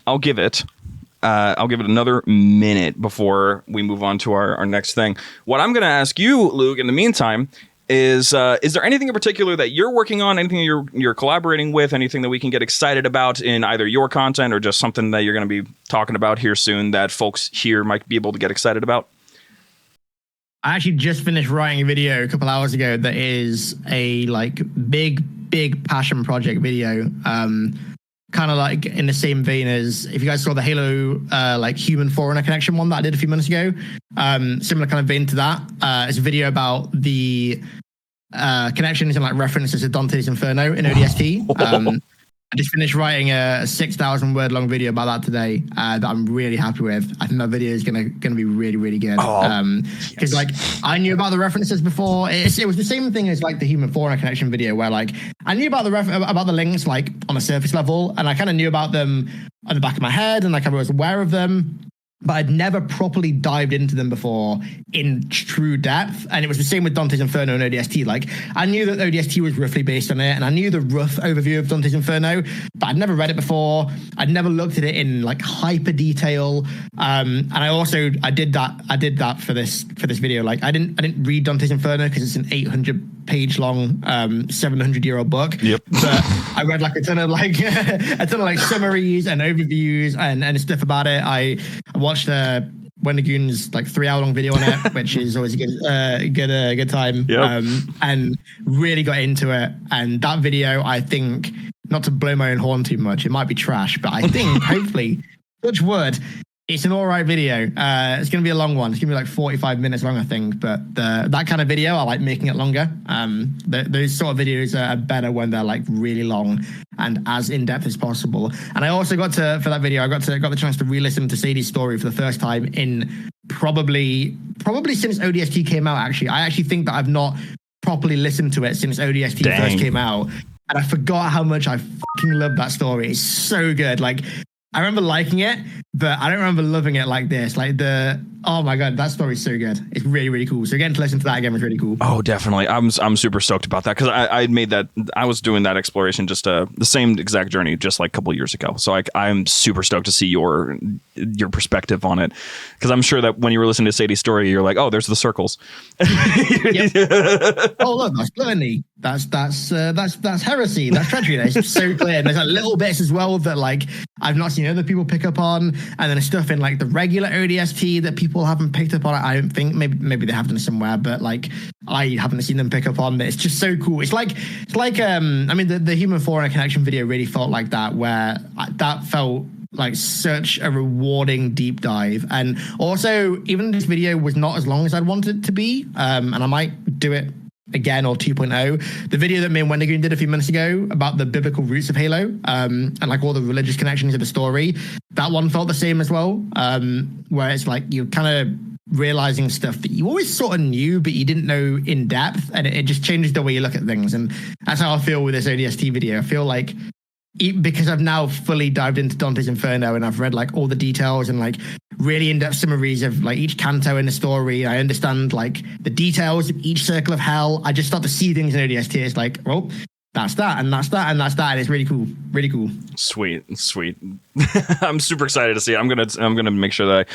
another minute before we move on to our next thing. What I'm going to ask you, Luke, in the meantime, is there anything in particular that you're working on, anything you're collaborating with, anything that we can get excited about in either your content or just something that you're going to be talking about here soon that folks here might be able to get excited about? I actually just finished writing a video a couple hours ago that is a like big passion project video. Kind of like in the same vein as if you guys saw the Halo like human foreigner connection one that I did a few minutes ago. Similar kind of vein to that. It's a video about the connections and like references to Dante's Inferno in ODST. I just finished writing a 6,000 word long video about that today that I'm really happy with. I think that video is gonna be really, really good. Because like I knew about the references before. It was the same thing as like the human fauna connection video, where like I knew about the links like on a surface level, and I kind of knew about them on the back of my head, and like I was aware of them. But I'd never properly dived into them before in true depth. And it was the same with Dante's Inferno and ODST. Like, I knew that ODST was roughly based on it, and I knew the rough overview of Dante's Inferno, but I'd never read it before. I'd never looked at it in like hyper detail. And I did that for this video. Like, I didn't read Dante's Inferno because it's an 800-page long, 700-year-old book. Yep. But I read like a ton of summaries and overviews and stuff about it. I watched Wendigoon's like 3-hour-long video on it, which is always a good time. Yep. And really got into it. And that video, I think, not to blow my own horn too much, it might be trash, but I think hopefully, touch wood, it's an all right video. It's going to be a long one. It's going to be like 45 minutes long, I think. But that kind of video, I like making it longer. Those sort of videos are better when they're like really long and as in depth as possible. And I also got for that video, I got the chance to re-listen to Sadie's story for the first time in probably since ODST came out. Actually, I actually think that I've not properly listened to it since ODST first came out, and I forgot how much I fucking love that story. It's so good. Like, I remember liking it, but I don't remember loving it like this. Like oh my God, that story's so good. It's really, really cool. So getting to listen to that again was really cool. Oh, definitely. I'm super stoked about that because I made that. I was doing that exploration just the same exact journey just like a couple of years ago. So I'm super stoked to see your perspective on it, because I'm sure that when you were listening to Sadie's story, you're like, oh, there's the circles. Yep. Oh look, that's gluttony. That's heresy. That's treachery. It's so clear. And there's like little bits as well that like I've not seen other people pick up on, and then stuff in like the regular ODST that people haven't picked up on. I don't think maybe they have done somewhere, but like I haven't seen them pick up on. But it's just so cool. It's like I mean the human fauna connection video really felt like that, where that felt like such a rewarding deep dive. And also, even this video was not as long as I'd wanted it to be, and I might do it again or 2.0. The video that me and Wendigoon did a few minutes ago about the biblical roots of Halo, and like all the religious connections of the story, that one felt the same as well, where it's like you're kind of realizing stuff that you always sort of knew but you didn't know in depth, and it just changes the way you look at things. And that's how I feel with this ODST video. I feel like because I've now fully dived into Dante's Inferno and I've read like all the details and like really in-depth summaries of like each canto in the story, I understand like the details of each circle of hell. I just start to see things in ODST. It's like, well, that's that, and that's that, and that's that. And it's really cool. Really cool. Sweet. I'm super excited to see it. I'm gonna make sure that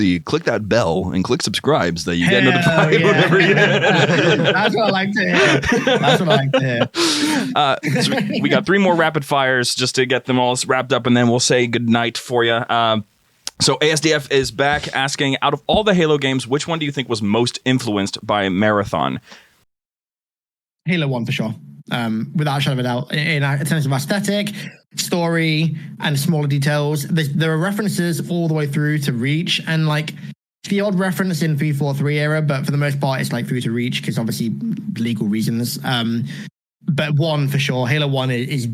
you click that bell and click subscribe so that you get notified whenever you. That's what I like to hear. So we got 3 more rapid fires just to get them all wrapped up, and then we'll say good night for you. So ASDF is back asking, out of all the Halo games, which one do you think was most influenced by Marathon? Halo 1 for sure. Without a shadow of a doubt, in terms of aesthetic, story, and smaller details. There are references all the way through to Reach, and like the odd reference in 343 era, but for the most part, it's like through to Reach because obviously legal reasons. But 1 for sure, Halo 1 is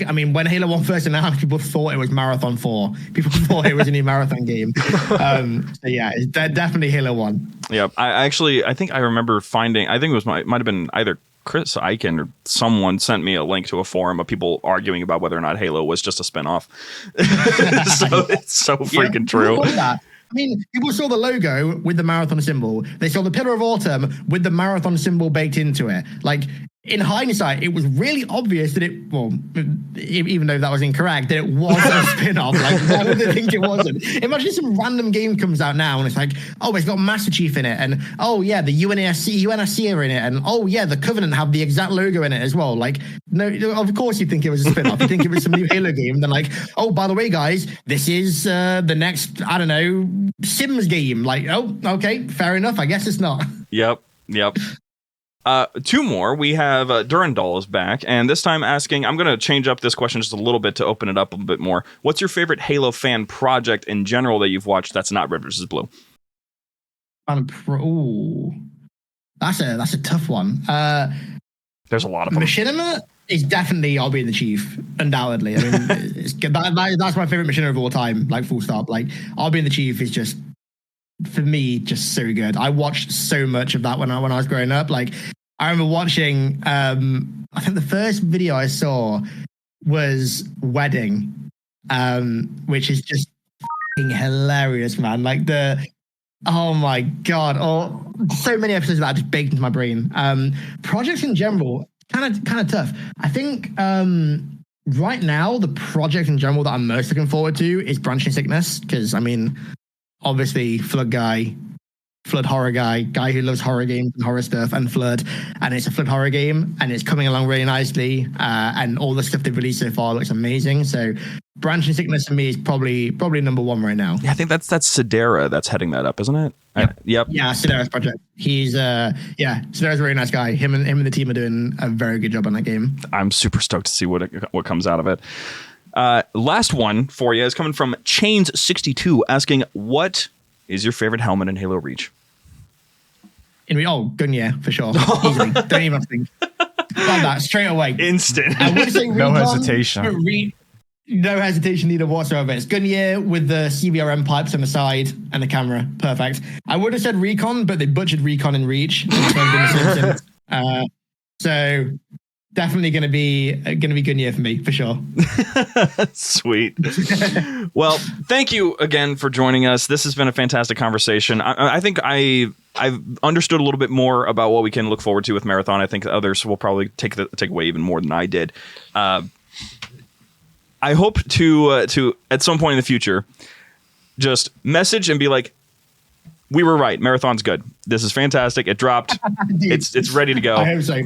I mean, when Halo 1 first announced, people thought it was Marathon 4. People thought it was a new Marathon game. So yeah, it's definitely Halo 1. Yeah, I think I remember finding, I think it might have been either Chris Eichen or someone sent me a link to a forum of people arguing about whether or not Halo was just a spinoff. So it's so freaking true. I mean, people saw the logo with the Marathon symbol. They saw the Pillar of Autumn with the Marathon symbol baked into it. Like, in hindsight, it was really obvious that even though that was incorrect, that it was a spin-off. Like, why would they think it wasn't? Imagine some random game comes out now and it's like, oh, it's got Master Chief in it, and oh yeah, the UNSC are in it, and oh yeah, the Covenant have the exact logo in it as well. Like, no, of course you think it was a spin-off. You think it was some new Halo game, and then like, oh, by the way, guys, this is the next, I don't know, Sims game. Like, oh, okay, fair enough. I guess it's not. Yep. 2 more. We have Durandal is back, and this time asking, I'm going to change up this question just a little bit to open it up a bit more. What's your favorite Halo fan project in general that you've watched that's not Red vs. Blue? Ooh, that's a tough one. There's a lot of them. Machinima is definitely I'll be the chief, undoubtedly. I mean, that's my favorite machinima of all time. Like full stop. Like I'll be the chief is just for me just so good. I watched so much of that when I was growing up. Like I remember watching. I think the first video I saw was Wedding, which is just hilarious, man. Like oh my god, so many episodes of that just baked into my brain. Projects in general, kind of tough. I think right now the project in general that I'm most looking forward to is Branching Sickness, because I mean, obviously Flood horror guy who loves horror games and horror stuff, and Flood, and it's a Flood horror game, and it's coming along really nicely, and all the stuff they've released so far looks amazing. So Branching Sickness for me is probably number one right now. Yeah, I think that's Sedera that's heading that up, isn't it? Yep. Yeah, Sedera's project. He's Sedera's a really nice guy. Him and the team are doing a very good job on that game. I'm super stoked to see what comes out of it. Last one for you is coming from Chains62 asking, what is your favorite helmet in Halo Reach? Gunyear, for sure. Easily. Don't even think. Like that, straight away. Instant. I would say No Recon, hesitation. but no hesitation needed whatsoever. It's Gunyear with the CBRM pipes on the side and the camera. Perfect. I would have said Recon, but they butchered Recon in Reach. So definitely going to be Gunyear for me, for sure. Sweet. Well, thank you again for joining us. This has been a fantastic conversation. I think I've understood a little bit more about what we can look forward to with Marathon. I think others will probably take away even more than I did. I hope to at some point in the future just message and be like, we were right. Marathon's good. This is fantastic. It dropped. It's ready to go. I hope so.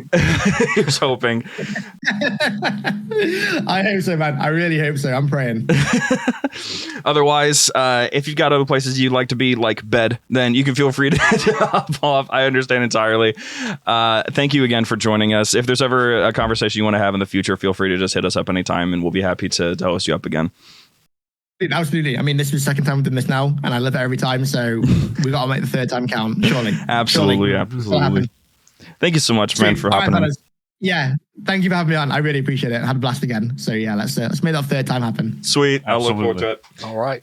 Here's hoping. I hope so, man. I really hope so. I'm praying. Otherwise, if you've got other places you'd like to be, like bed, then you can feel free to hop off. I understand entirely. Thank you again for joining us. If there's ever a conversation you want to have in the future, feel free to just hit us up anytime, and we'll be happy to host you up again. Absolutely. I mean, this is the second time we've done this now, and I love it every time. So we got to make the third time count, surely. Absolutely. Thank you so much, man, for hopping on. Yeah, thank you for having me on. I really appreciate it. I had a blast again. So yeah, let's make that third time happen. Sweet. I'll look forward to it. All right.